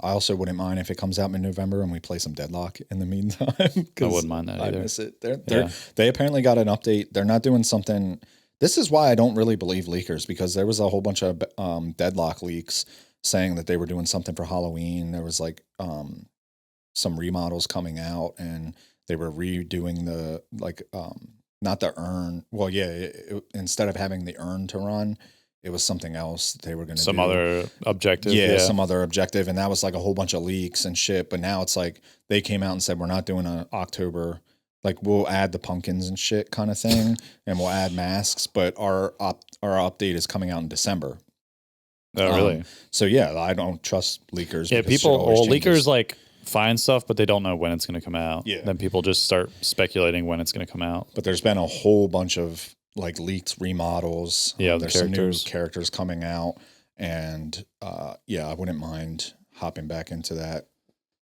I also wouldn't mind if it comes out in November and we play some Deadlock in the meantime. I wouldn't mind that either. I miss it. They apparently got an update. They're not doing something. This is why I don't really believe leakers, because there was a whole bunch of Deadlock leaks saying that they were doing something for Halloween. There was like some remodels coming out and they were redoing the not the urn. Well, instead of having the urn to run, it was something else they were going to do. Some other objective. Yeah, some other objective. And that was like a whole bunch of leaks and shit. But now it's like they came out and said, we're not doing an October. Like, we'll add the pumpkins and shit kind of thing. And we'll add masks. But our update is coming out in December. Oh, really? So, yeah, I don't trust leakers. Yeah, leakers like find stuff, but they don't know when it's going to come out. Yeah. Then people just start speculating when it's going to come out. But there's been a whole bunch of like leaked remodels. Yeah, there's some new characters coming out, and I wouldn't mind hopping back into that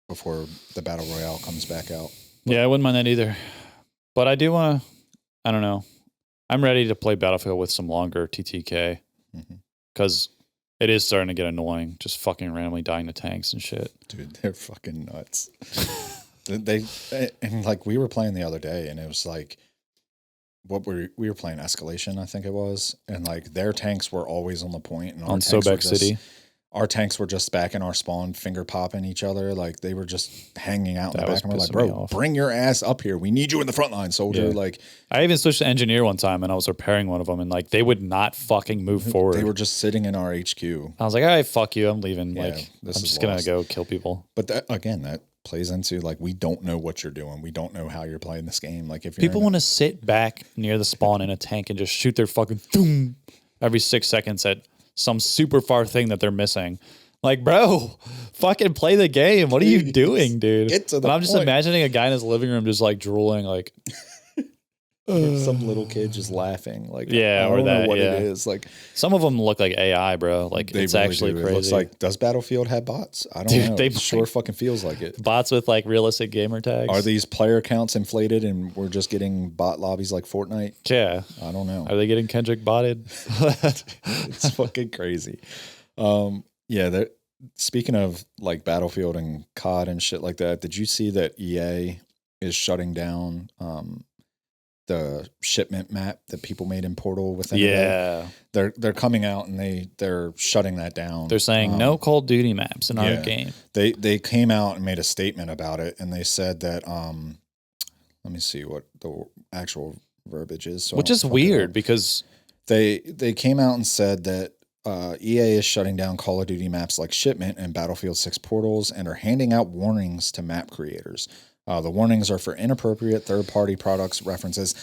before the Battle Royale comes back out. But, I wouldn't mind that either. But I do want to. I don't know. I'm ready to play Battlefield with some longer TTK because it is starting to get annoying. Just fucking randomly dying to tanks and shit. Dude, they're fucking nuts. And like we were playing the other day, and it was like. We were playing Escalation, I think it was, and like their tanks were always on the point, and on Sobek City, our tanks were just back in our spawn, finger popping each other, like they were just hanging out in the back, and we're like, "Bro, bring your ass up here. We need you in the front line, soldier." Yeah. Like, I even switched to engineer one time, and I was repairing one of them, and like they would not fucking move forward. They were just sitting in our HQ. I was like, "All right, fuck you, I'm leaving." Yeah, like, I'm just gonna go kill people. But that plays into like we don't know what you're doing. We don't know how you're playing this game. Like if people want to sit back near the spawn in a tank and just shoot their fucking boom every 6 seconds at some super far thing that they're missing. Like, bro, fucking play the game. What are you doing, dude? I'm just imagining a guy in his living room just like drooling, like some little kid just laughing. Like, I don't know what it is. Like, some of them look like AI, bro. Like, it's really actually crazy. It looks like, does Battlefield have bots? I don't know. It sure fucking feels like it. Bots with like realistic gamer tags. Are these player counts inflated and we're just getting bot lobbies like Fortnite? Yeah. I don't know. Are they getting Kendrick botted? It's fucking crazy. Speaking of like Battlefield and COD and shit like that, did you see that EA is shutting down the shipment map that people made in Portal within a day? They're coming out and they're shutting that down. They're saying no Call of Duty maps in our game. They came out and made a statement about it, and they said that let me see what the actual verbiage is. So which is weird because they came out and said that EA is shutting down Call of Duty maps like Shipment and Battlefield 6 portals and are handing out warnings to map creators. The warnings are for inappropriate third-party products references.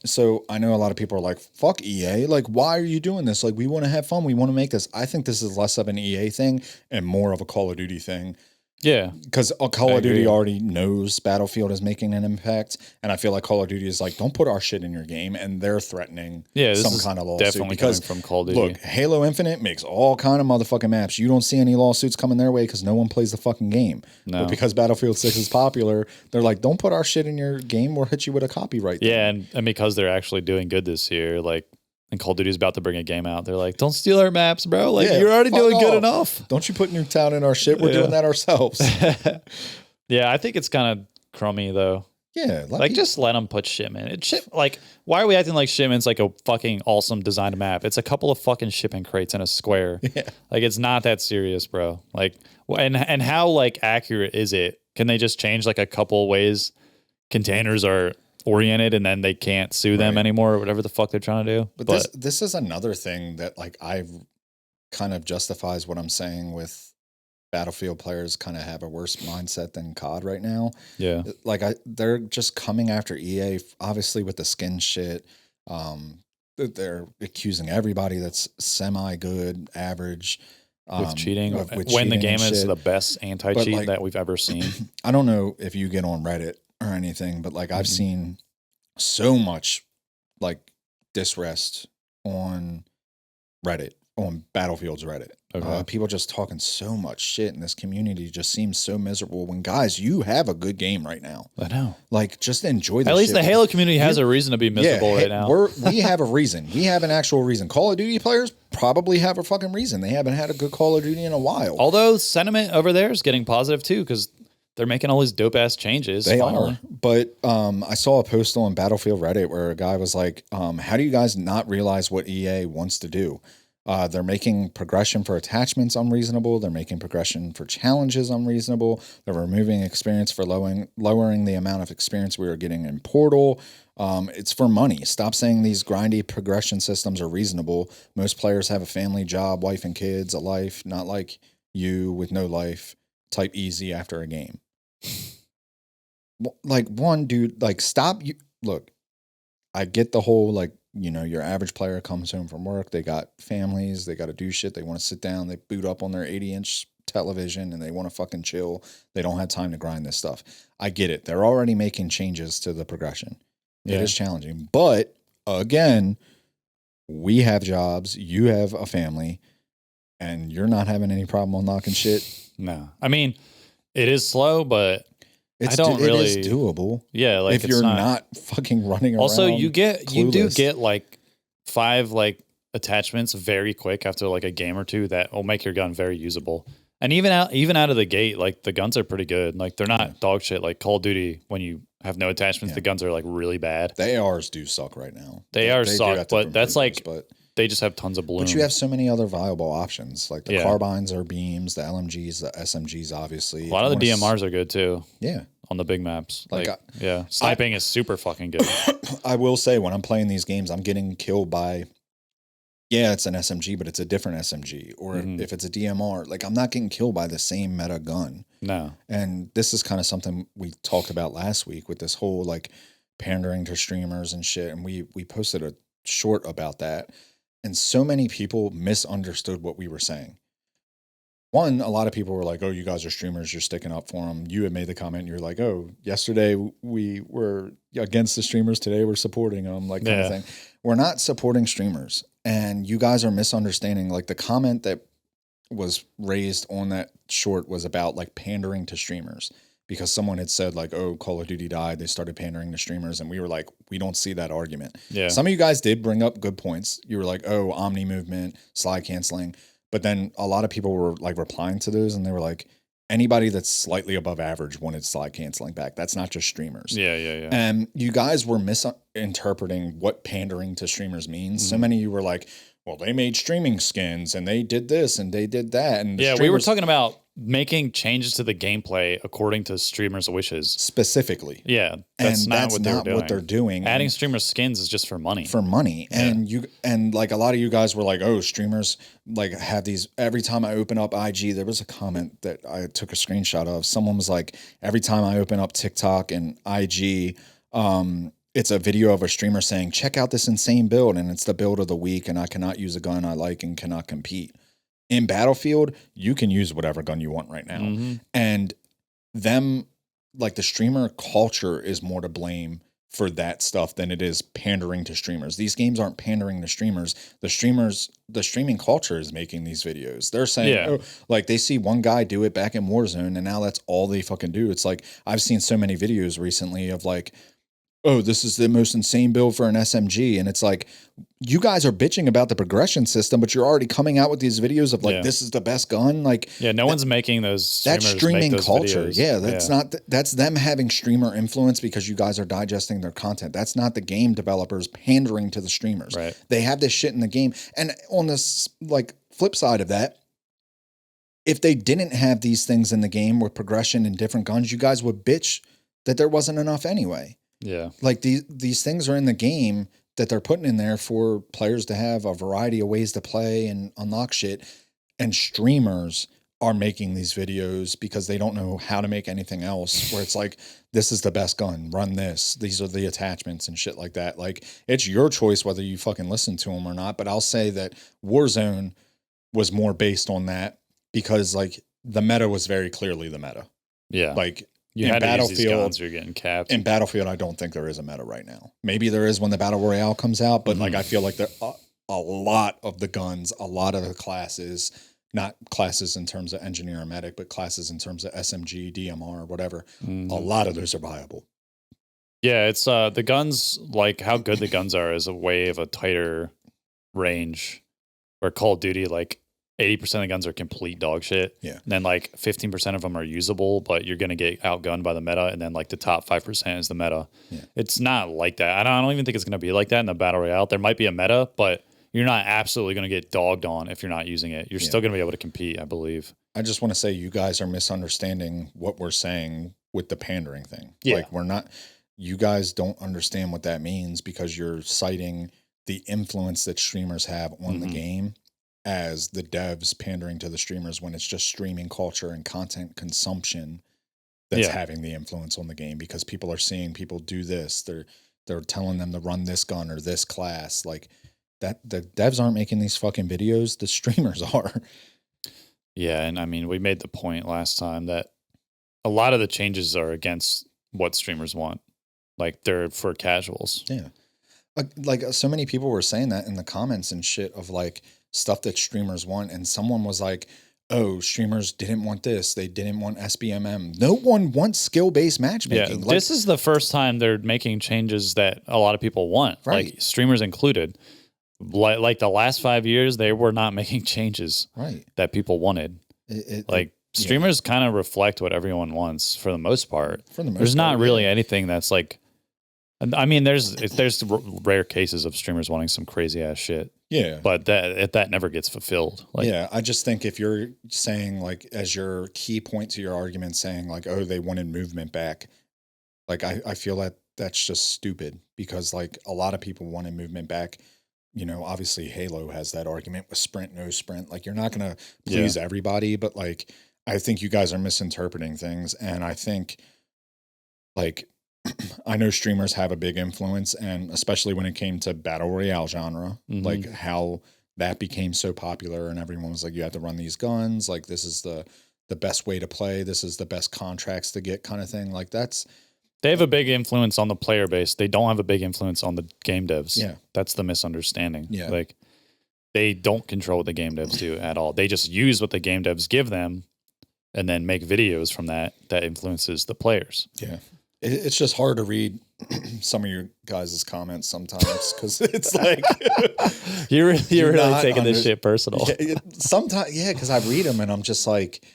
So I know a lot of people are like, fuck EA. Like, why are you doing this? Like, we want to have fun. We want to make this. I think this is less of an EA thing and more of a Call of Duty thing. Yeah. Because Call of Duty already knows Battlefield is making an impact. And I feel like Call of Duty is like, don't put our shit in your game. And they're threatening some kind of lawsuit. Definitely because from Call of Duty. Look, Halo Infinite makes all kind of motherfucking maps. You don't see any lawsuits coming their way because no one plays the fucking game. No. But because Battlefield 6 is popular, they're like, don't put our shit in your game. We'll hit you with a copyright thing. Yeah, and because they're actually doing good this year, like, and Call of Duty's about to bring a game out. They're like, don't steal our maps, bro. Like, Yeah, you're already fuck doing good off. enough. Don't you put Nuketown in our shit? We're doing that ourselves. Yeah, I think it's kind of crummy, though. Yeah. Like, just let them put shipment. Like, why are we acting like shipment's like a fucking awesome designed map? It's a couple of fucking shipping crates in a square. Yeah. Like, it's not that serious, bro. Like, and how, like, accurate is it? Can they just change, like, a couple ways containers are oriented and then they can't sue them anymore or whatever the fuck they're trying to do? But this is another thing that, like, I've kind of justifies what I'm saying with Battlefield players kind of have a worse mindset than COD right now. Yeah. Like they're just coming after EA, obviously with the skin shit. They're accusing everybody that's semi good, average. With cheating. With when cheating the game and is shit. the best anti-cheat like, that we've ever seen. I don't know if you get on Reddit or anything, but like I've seen so much like disrest on Reddit, on Battlefield's Reddit. Okay. People just talking so much shit, and this community just seems so miserable. When guys, you have a good game right now. I know. Like, just enjoy. At least the Halo community has a reason to be miserable right now. We have a reason. We have an actual reason. Call of Duty players probably have a fucking reason. They haven't had a good Call of Duty in a while. Although sentiment over there is getting positive too, because they're making all these dope ass changes. They finally. are. But I saw a post on Battlefield Reddit where a guy was like, how do you guys not realize what EA wants to do? They're making progression for attachments unreasonable. They're making progression for challenges unreasonable. They're removing experience for lowering the amount of experience we are getting in Portal. It's for money. Stop saying these grindy progression systems are reasonable. Most players have a family, job, wife and kids, a life, not like you with no life. Type easy after a game. Like, one dude, like, stop. Look, I get the whole, like, you know, your average player comes home from work. They got families. They got to do shit. They want to sit down. They boot up on their 80-inch television and they want to fucking chill. They don't have time to grind this stuff. I get it. They're already making changes to the progression. Yeah. It is challenging. But again, we have jobs. You have a family. And you're not having any problem unlocking shit. No. I mean, it is slow, but It is doable. Yeah, like if you're not fucking running around. Also, you do clueless. get like 5 like attachments very quick after like a game or two that will make your gun very usable. And even out of the gate, like the guns are pretty good. Like they're not dog shit like Call of Duty when you have no attachments. The guns are like really bad. The ARs do suck right now. They suck, but that's like but they just have tons of balloons. But you have so many other viable options. Like the carbines are beams, the LMGs, the SMGs, obviously. A lot of the DMRs are good too. Yeah. On the big maps. Like sniping is super fucking good. I will say when I'm playing these games, I'm getting killed by, it's an SMG, but it's a different SMG. Or if it's a DMR, like I'm not getting killed by the same meta gun. No. And this is kind of something we talked about last week with this whole like pandering to streamers and shit. And we posted a short about that. And so many people misunderstood what we were saying. One, a lot of people were like, oh, you guys are streamers. You're sticking up for them. You had made the comment. You're like, oh, yesterday we were against the streamers. Today we're supporting them, like kind of thing. We're not supporting streamers. And you guys are misunderstanding. Like the comment that was raised on that short was about like pandering to streamers. Because someone had said like, oh, Call of Duty died. They started pandering to streamers. And we were like, we don't see that argument. Yeah. Some of you guys did bring up good points. You were like, oh, Omni movement, slide canceling. But then a lot of people were like replying to those and they were like, anybody that's slightly above average wanted slide canceling back. That's not just streamers. Yeah. And you guys were misinterpreting what pandering to streamers means. So many of you were like, well, they made streaming skins and they did this and they did that. And we were talking about making changes to the gameplay according to streamers' wishes. Specifically. Yeah. That's not what they're doing. Adding streamer skins is just for money. And like a lot of you guys were like, oh, streamers like have these every time I open up IG, there was a comment that I took a screenshot of. Someone was like, every time I open up TikTok and IG, it's a video of a streamer saying, check out this insane build. And it's the build of the week. And I cannot use a gun I like and cannot compete. In Battlefield, you can use whatever gun you want right now. And them, like the streamer culture is more to blame for that stuff than it is pandering to streamers. These games aren't pandering to streamers. The streaming culture is making these videos. They're saying, like they see one guy do it back in Warzone and now that's all they fucking do. It's like, I've seen so many videos recently of like oh, this is the most insane build for an SMG. And it's like, you guys are bitching about the progression system, but you're already coming out with these videos of like, this is the best gun. Like, yeah, no one's making those. That's streaming culture. Videos. Yeah, that's not, that's them having streamer influence because you guys are digesting their content. That's not the game developers pandering to the streamers. Right. They have this shit in the game. And on this like flip side of that, if they didn't have these things in the game with progression and different guns, you guys would bitch that there wasn't enough anyway. Yeah. Like these things are in the game that they're putting in there for players to have a variety of ways to play and unlock shit. And streamers are making these videos because they don't know how to make anything else, where it's like, this is the best gun, run this. These are the attachments and shit like that. Like, it's your choice whether you fucking listen to them or not. But I'll say that Warzone was more based on that because like the meta was very clearly the meta. Yeah. Like, you in had Battlefield, to use these guns, you're getting capped. In Battlefield, I don't think there is a meta right now. Maybe there is when the Battle Royale comes out, but like I feel like there a lot of the guns, a lot of the classes, not classes in terms of engineer or medic, but classes in terms of SMG, DMR, whatever. A lot of those are viable. Yeah, it's the guns, like how good the guns are is a way of a tighter range. Where Call of Duty, like 80% of the guns are complete dog shit. Yeah. And then like 15% of them are usable, but you're going to get outgunned by the meta. And then like the top 5% is the meta. Yeah. It's not like that. I don't even think it's going to be like that in the Battle Royale. There might be a meta, but you're not absolutely going to get dogged on if you're not using it. You're still going to be able to compete, I believe. I just want to say you guys are misunderstanding what we're saying with the pandering thing. Yeah. Like you guys don't understand what that means because you're citing the influence that streamers have on the game as the devs pandering to the streamers when it's just streaming culture and content consumption that's having the influence on the game because people are seeing people do this. They're telling them to run this gun or this class. Like that, the devs aren't making these fucking videos. The streamers are. Yeah. And I mean, we made the point last time that a lot of the changes are against what streamers want. Like they're for casuals. Yeah. Like so many people were saying that in the comments and shit of like stuff that streamers want. And someone was like, oh, streamers didn't want this. They didn't want SBMM. No one wants skill-based matchmaking. Yeah, this is the first time they're making changes that a lot of people want, like streamers included. Like the last 5 years, they were not making changes that people wanted. Streamers kind of reflect what everyone wants for the most part. There's not really anything that's like, I mean, there's rare cases of streamers wanting some crazy ass shit. Yeah. But that never gets fulfilled. Like, yeah. I just think if you're saying like, as your key point to your argument saying like, oh, they wanted movement back. Like, I feel that that's just stupid because like a lot of people wanted movement back. You know, obviously Halo has that argument with sprint, no sprint. Like you're not going to please everybody, but like, I think you guys are misinterpreting things. And I think like, I know streamers have a big influence, and especially when it came to Battle Royale genre, like how that became so popular and everyone was like, you have to run these guns. Like this is the best way to play. This is the best contracts to get kind of thing. Like they have a big influence on the player base. They don't have a big influence on the game devs. Yeah. That's the misunderstanding. Yeah. Like they don't control what the game devs do at all. They just use what the game devs give them and then make videos from that influences the players. Yeah. It's just hard to read some of your guys' comments sometimes because it's like you're really taking this shit personal. Sometimes, because I read them and I'm just like,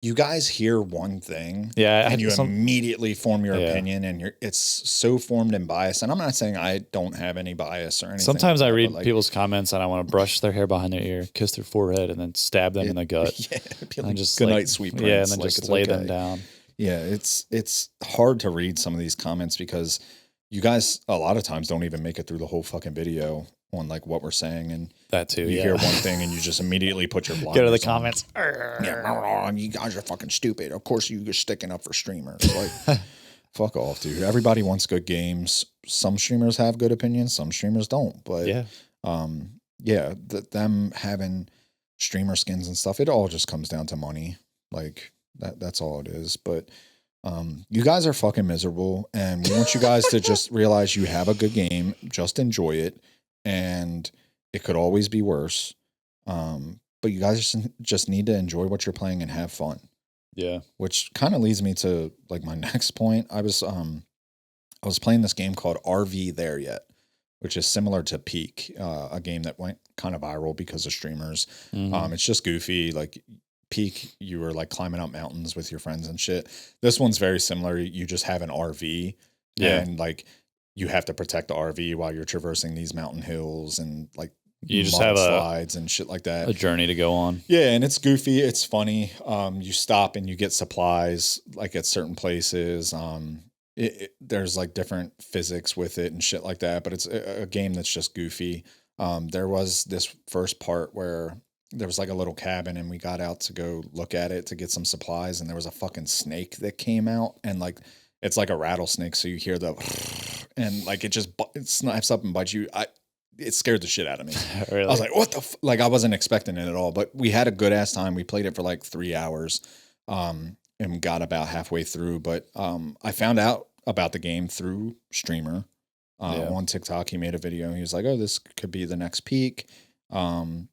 you guys hear one thing, and you immediately form your opinion, and it's so formed and biased. And I'm not saying I don't have any bias or anything. Sometimes I read people's comments and I want to brush their hair behind their ear, kiss their forehead, and then stab them in the gut. And just good night, sweet prince. Yeah, and then just lay them down. Yeah, it's hard to read some of these comments because you guys a lot of times don't even make it through the whole fucking video on like what we're saying, and that too. You hear one thing and you just immediately put your blinders go to the comments. Yeah, you guys are fucking stupid. Of course, you're sticking up for streamers. Like, fuck off, dude. Everybody wants good games. Some streamers have good opinions, some streamers don't. But them having streamer skins and stuff, it all just comes down to money. Like. That's all it is. But you guys are fucking miserable, and we want you guys to just realize you have a good game, just enjoy it, and it could always be worse. But you guys just need to enjoy what you're playing and have fun. Yeah. Which kind of leads me to like my next point. I was I was playing this game called RV There Yet, which is similar to Peak, a game that went kind of viral because of streamers. It's just goofy. Like Peak, you were like climbing up mountains with your friends and shit. This one's very similar. You just have an RV and like you have to protect the RV while you're traversing these mountain hills and like you just have slides and shit like that. A journey to go on. Yeah, and it's goofy. It's funny. You stop and you get supplies like at certain places. There's like different physics with it and shit like that, but it's a game that's just goofy. There was this first part where there was like a little cabin and we got out to go look at it to get some supplies, and there was a fucking snake that came out, and like it's like a rattlesnake, so you hear the and like it snaps up and bites you. It scared the shit out of me. Really? I was like, what the like I wasn't expecting it at all, but we had a good ass time. We played it for like 3 hours and got about halfway through, but I found out about the game through streamer on TikTok. He made a video. He was like, oh, this could be the next Peak. And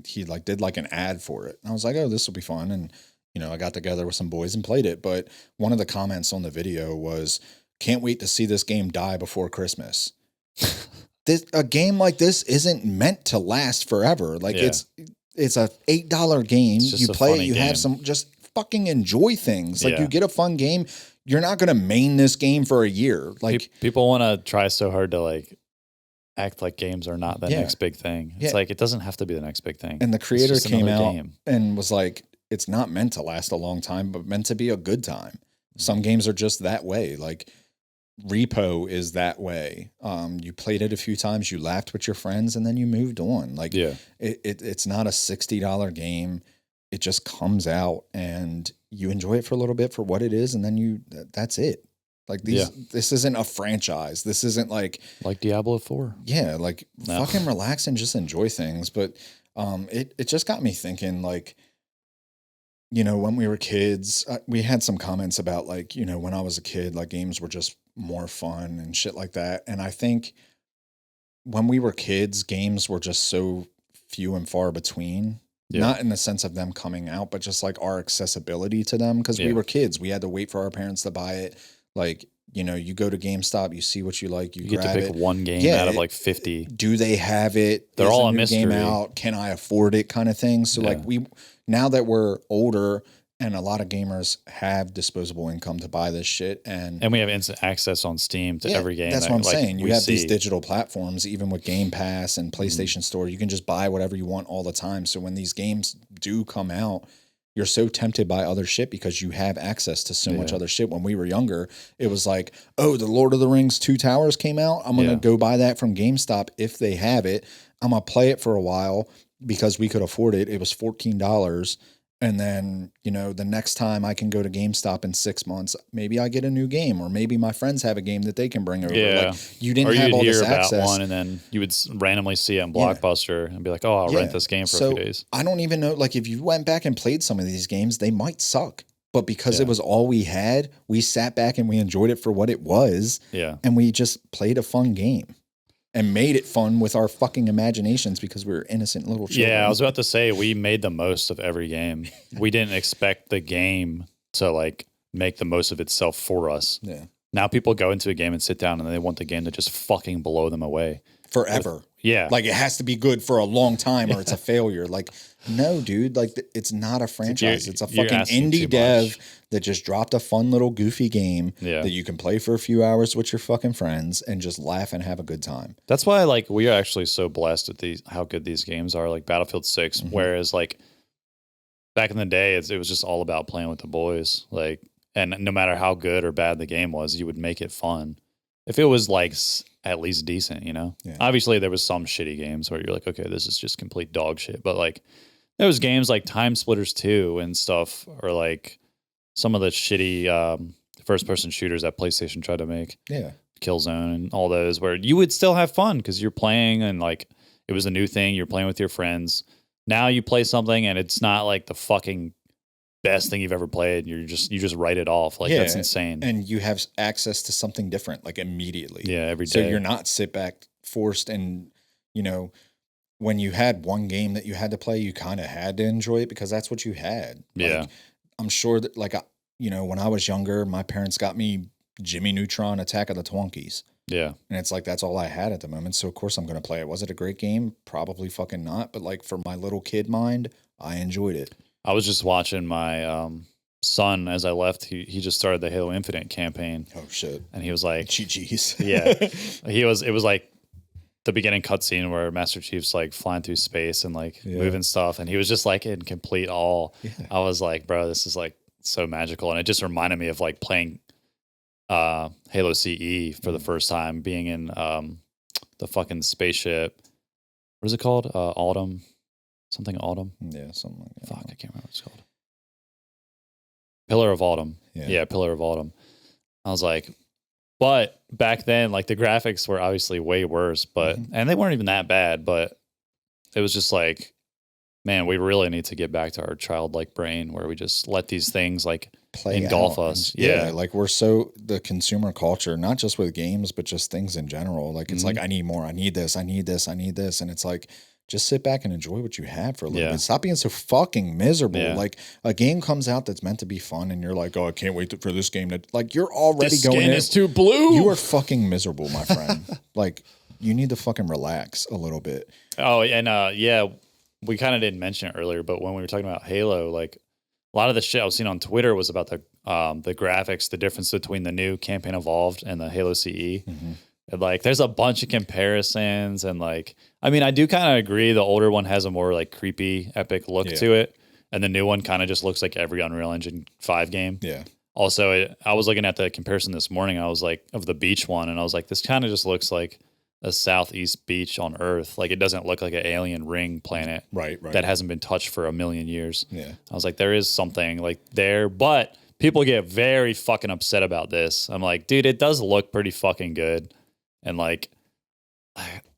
he like did like an ad for it. And I was like, oh, this will be fun. And, you know, I got together with some boys and played it. But one of the comments on the video was, can't wait to see this game die before Christmas. A game like this isn't meant to last forever. Like it's a $8 game. You play it, you have some, just fucking enjoy things. Like you get a fun game. You're not going to main this game for a year. Like people want to try so hard to like act like games are not the next big thing. It's like, it doesn't have to be the next big thing. And the creator came out and was like, it's not meant to last a long time, but meant to be a good time. Some games are just that way. Like Repo is that way. You played it a few times, you laughed with your friends, and then you moved on. Like it's not a $60 game. It just comes out and you enjoy it for a little bit for what it is, and then that's it. Like this isn't a franchise. This isn't like Diablo 4. Yeah, like fucking relax and just enjoy things. But it just got me thinking, like, you know, when we were kids, we had some comments about like, you know, when I was a kid, like games were just more fun and shit like that. And I think when we were kids, games were just so few and far between. Not in the sense of them coming out, but just like our accessibility to them. Because we were kids. We had to wait for our parents to buy it. Like, you know, you go to GameStop, you see what you like, you grab get to pick one game out of like 50. Do they have it? They're all a mystery. Game out? Can I afford it? Kind of thing. So like now that we're older, and a lot of gamers have disposable income to buy this shit. And we have instant access on Steam to every game. That's what I'm saying. You have these digital platforms, even with Game Pass and PlayStation Store, you can just buy whatever you want all the time. So when these games do come out, you're so tempted by other shit because you have access to so much other shit. When we were younger, it was like, oh, the Lord of the Rings 2 Towers came out. I'm going to go buy that from GameStop if they have it. I'm going to play it for a while because we could afford it. It was $14. And then, you know, the next time I can go to GameStop in 6 months, maybe I get a new game, or maybe my friends have a game that they can bring over. Yeah. Like, you didn't have all this access. About one, and then you would randomly see it on Blockbuster and be like, oh, I'll rent this game for a few days. I don't even know, like, if you went back and played some of these games, they might suck. But because it was all we had, we sat back and we enjoyed it for what it was. Yeah. And we just played a fun game. And made it fun with our fucking imaginations because we were innocent little children. Yeah, I was about to say, we made the most of every game. We didn't expect the game to like make the most of itself for us. Yeah. Now people go into a game and sit down and they want the game to just fucking blow them away. Forever. Yeah. Like it has to be good for a long time or it's a failure. Like, no, dude, like it's not a franchise. It's a fucking indie dev that just dropped a fun little goofy game that you can play for a few hours with your fucking friends and just laugh and have a good time. That's why like we are actually so blessed at how good these games are, like Battlefield 6, whereas like back in the day it was just all about playing with the boys. Like, and no matter how good or bad the game was, you would make it fun. If it was like at least decent, you know? Yeah. Obviously there was some shitty games where you're like, okay, this is just complete dog shit. But like there was games like Time Splitters 2 and stuff, or like some of the shitty first person shooters that PlayStation tried to make. Yeah. Killzone and all those, where you would still have fun because you're playing and like it was a new thing, you're playing with your friends. Now you play something and it's not like the fucking best thing you've ever played. You just write it off. Like that's insane. And you have access to something different like immediately. Yeah, every day. So you're not sit back forced, and you know, when you had one game that you had to play, you kind of had to enjoy it because that's what you had. Yeah. Like, I'm sure that like, you know, when I was younger, my parents got me Jimmy Neutron Attack of the Twonkies. Yeah. And it's like, that's all I had at the moment. So of course I'm going to play it. Was it a great game? Probably fucking not. But like for my little kid mind, I enjoyed it. I was just watching my son as I left. He just started the Halo Infinite campaign. Oh shit. And he was like, GG's. yeah, it was like the beginning cutscene where Master Chief's like flying through space and like moving stuff. And he was just like in complete awe. Yeah. I was like, bro, this is like so magical. And it just reminded me of like playing Halo CE for the first time, being in the fucking spaceship. What is it called? Autumn, something Autumn. Yeah, something like that. Fuck, I can't remember what it's called. Pillar of Autumn. Yeah, Pillar of Autumn. I was like, but back then, like the graphics were obviously way worse, but and they weren't even that bad. But it was just like, man, we really need to get back to our childlike brain where we just let these things like engulf us. Yeah, like we're so the consumer culture, not just with games, but just things in general. Like it's like, I need more, I need this, I need this, I need this. And it's like, just sit back and enjoy what you have for a little bit. Stop being so fucking miserable. Yeah. Like a game comes out that's meant to be fun and you're like, oh, I can't wait for this game to, like, you're already this going in. This skin is too blue. You are fucking miserable, my friend. Like you need to fucking relax a little bit. Oh, and yeah, we kind of didn't mention it earlier, but when we were talking about Halo, like a lot of the shit I was seeing on Twitter was about the graphics, the difference between the new Campaign Evolved and the Halo CE. And like, there's a bunch of comparisons, and like, I mean, I do kind of agree. The older one has a more like creepy, epic look to it, and the new one kind of just looks like every Unreal Engine 5 game. Yeah. Also, I was looking at the comparison this morning. I was like, of the beach one, and I was like, this kind of just looks like a southeast beach on Earth. Like, it doesn't look like an alien ring planet, right? That hasn't been touched for 1,000,000 years. Yeah. I was like, there is something like there, but people get very fucking upset about this. I'm like, dude, it does look pretty fucking good. And like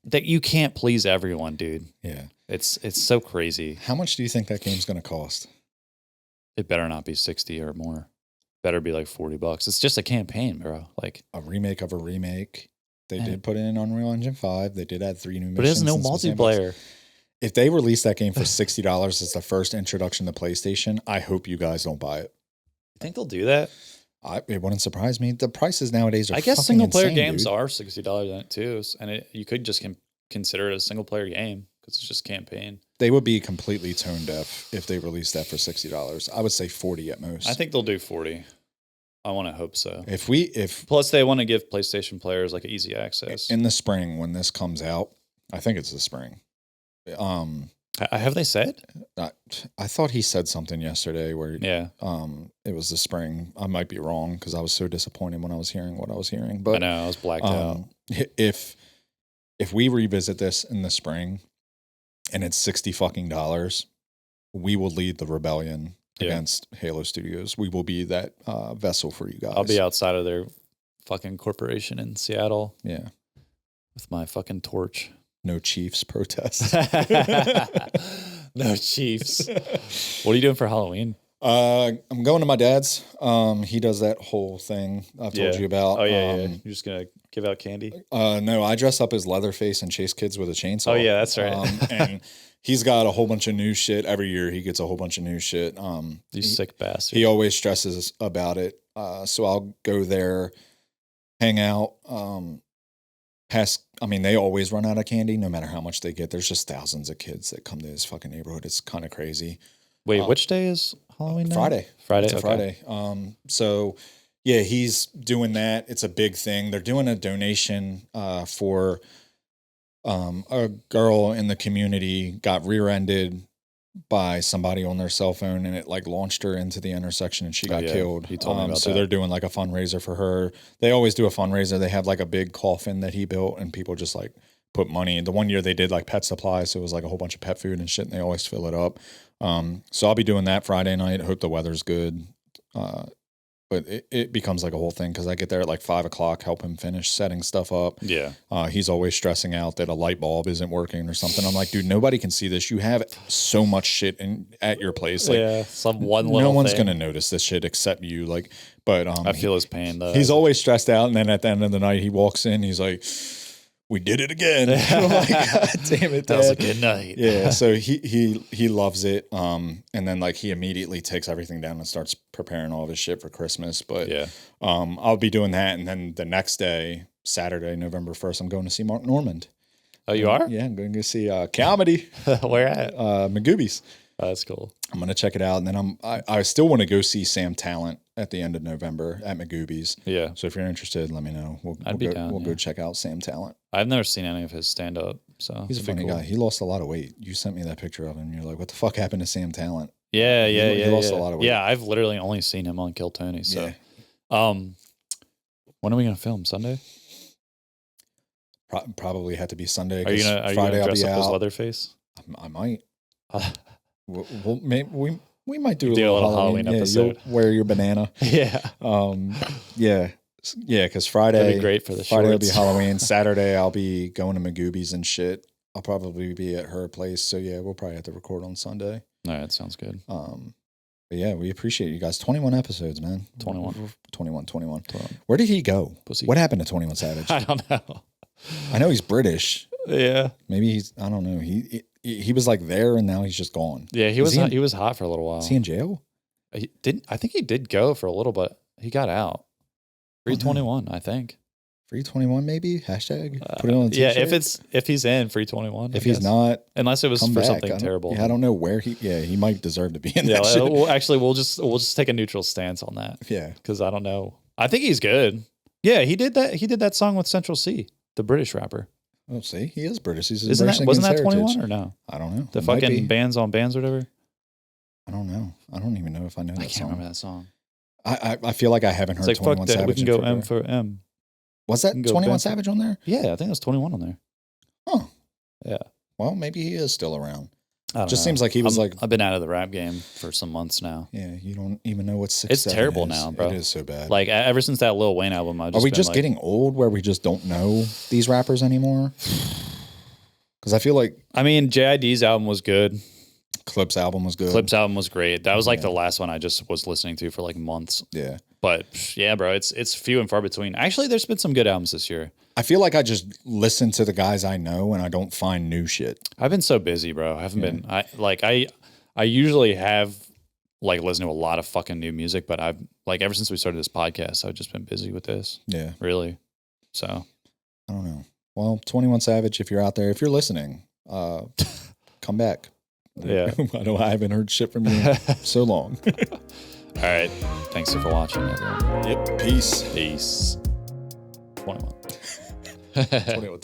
that, you can't please everyone, dude. Yeah, it's so crazy. How much do you think that game's going to cost? It better not be 60 or more. Better be like $40. It's just a campaign, bro. Like a remake of a remake. They did put it in Unreal Engine 5. They did add 3 new missions. But it has no multiplayer. If they release that game for $60 as the first introduction to PlayStation, I hope you guys don't buy it. You think they'll do that? It wouldn't surprise me. The prices nowadays are I guess single player games dude. are $60 in it too. And you could just consider it a single player game because it's just campaign. They would be completely tone deaf if they released that for $60. I would say 40 at most. I think they'll do 40. I want to hope so. Plus they want to give PlayStation players like easy access in the spring when this comes out. I think it's the spring. Have they said? I thought he said something yesterday where it was the spring. I might be wrong because I was so disappointed when I was hearing what I was hearing. But I know I was blacked out. If we revisit this in the spring and it's $60, we will lead the rebellion against Halo Studios. We will be that vessel for you guys. I'll be outside of their fucking corporation in Seattle. Yeah, with my fucking torch. No Chiefs protest. No Chiefs. What are you doing for Halloween? I'm going to my dad's. He does that whole thing I've told you about. Oh, yeah. You're just going to give out candy? No, I dress up as Leatherface and chase kids with a chainsaw. Oh, yeah, that's right. And he's got a whole bunch of new shit. Every year he gets a whole bunch of new shit. You sick bastard. He always stresses about it. So I'll go there, hang out, they always run out of candy no matter how much they get. There's just thousands of kids that come to his fucking neighborhood. It's kind of crazy. Wait, which day is Halloween now? Friday. Friday. It's a Friday. So yeah, he's doing that. It's a big thing. They're doing a donation for a girl in the community got rear-ended by somebody on their cell phone, and it like launched her into the intersection and she got killed. He told me about so that. They're doing like a fundraiser for her. They always do a fundraiser. They have like a big coffin that he built and people just like put money. The one year they did like pet supplies. So it was like a whole bunch of pet food and shit, and they always fill it up. So I'll be doing that Friday night. Hope the weather's good. But it becomes like a whole thing because I get there at like 5 o'clock, help him finish setting stuff up. Yeah. He's always stressing out that a light bulb isn't working or something. I'm like, dude, nobody can see this. You have so much shit at your place. Like, some one little no one's thing. gonna notice this shit except you. Like, but I feel his pain though. He's always stressed out, and then at the end of the night, he walks in. He's like, we did it again. I'm like, God damn it, Dad. That was a good night. Yeah, so he loves it. And then like he immediately takes everything down and starts preparing all of his shit for Christmas. But Yeah. I'll be doing that, and then the next day, Saturday, November 1st, I'm going to see Mark Normand. Oh, you are? Yeah, I'm going to go see comedy. Where at? Magoobies. Oh, that's cool. I'm gonna check it out, and then I still want to go see Sam Talent at the end of November at Magoobies. Yeah. So if you're interested, let me know. We'll go check out Sam Talent. I've never seen any of his stand up. So He's a funny guy. He lost a lot of weight. You sent me that picture of him. You're like, what the fuck happened to Sam Talent? Yeah. He lost a lot of weight. Yeah, I've literally only seen him on Kill Tony. So, when are we gonna film? Sunday? Probably had to be Sunday. Are you gonna dress up as Leatherface? I might. We might do a little little Halloween episode. You'll wear your banana. Yeah. Yeah. Because Friday That'd be great for the Friday will be shorts. Halloween. Saturday I'll be going to Magoobies and shit. I'll probably be at her place. So yeah, we'll probably have to record on Sunday. All right, sounds good. But yeah, we appreciate you guys. 21 episodes, man. 21. Where did he go? Pussy. What happened to 21 Savage? I don't know. I know he's British. Yeah. Maybe he's, I don't know. He was like there and now he's just gone. Yeah, he was hot for a little while. Is he in jail? I think he did go for a little, but he got out. 321, I think. 321 maybe? Hashtag? Put it on a t-shirt? Yeah, if he's in 321. If he's not, unless it was for back. something terrible. Yeah, I don't know where he might deserve to be in Yeah, that shit. we'll just take a neutral stance on that. Yeah. Because I don't know. I think he's good. Yeah, he did that song with Central C, the British rapper. Oh, see, he is British. He's wasn't that 21 or no? I don't know. The fucking bands on bands or whatever. I don't know. I don't even know if I know that song. I can't remember that song. I feel like I haven't heard It's like 21 fuck that. Savage. We can go M for M. Was that 21 Savage on there? Yeah, I think it was 21 on there. Huh. Yeah. Well, maybe he is still around. Just seems like he was like. I've been out of the rap game for some months now. Yeah, you don't even know what 6. It's terrible now, bro. It is so bad. Like ever since that Lil Wayne album, Are we just getting old where we just don't know these rappers anymore? Because I feel like. I mean, JID's album was good. Clip's album was good. Clip's album was great. That was like the last one I just was listening to for like months. Yeah. But yeah, bro, it's few and far between. Actually, there's been some good albums this year. I feel like I just listen to the guys I know and I don't find new shit. I've been so busy, bro. I haven't been. I usually have like listened to a lot of fucking new music, but I've like ever since we started this podcast, I've just been busy with this. Yeah. Really. So I don't know. Well, 21 Savage, if you're out there, if you're listening, come back. Yeah. I haven't heard shit from you so long. All right. Thanks for watching, everyone. Yep. Peace. Peace. 21. 21.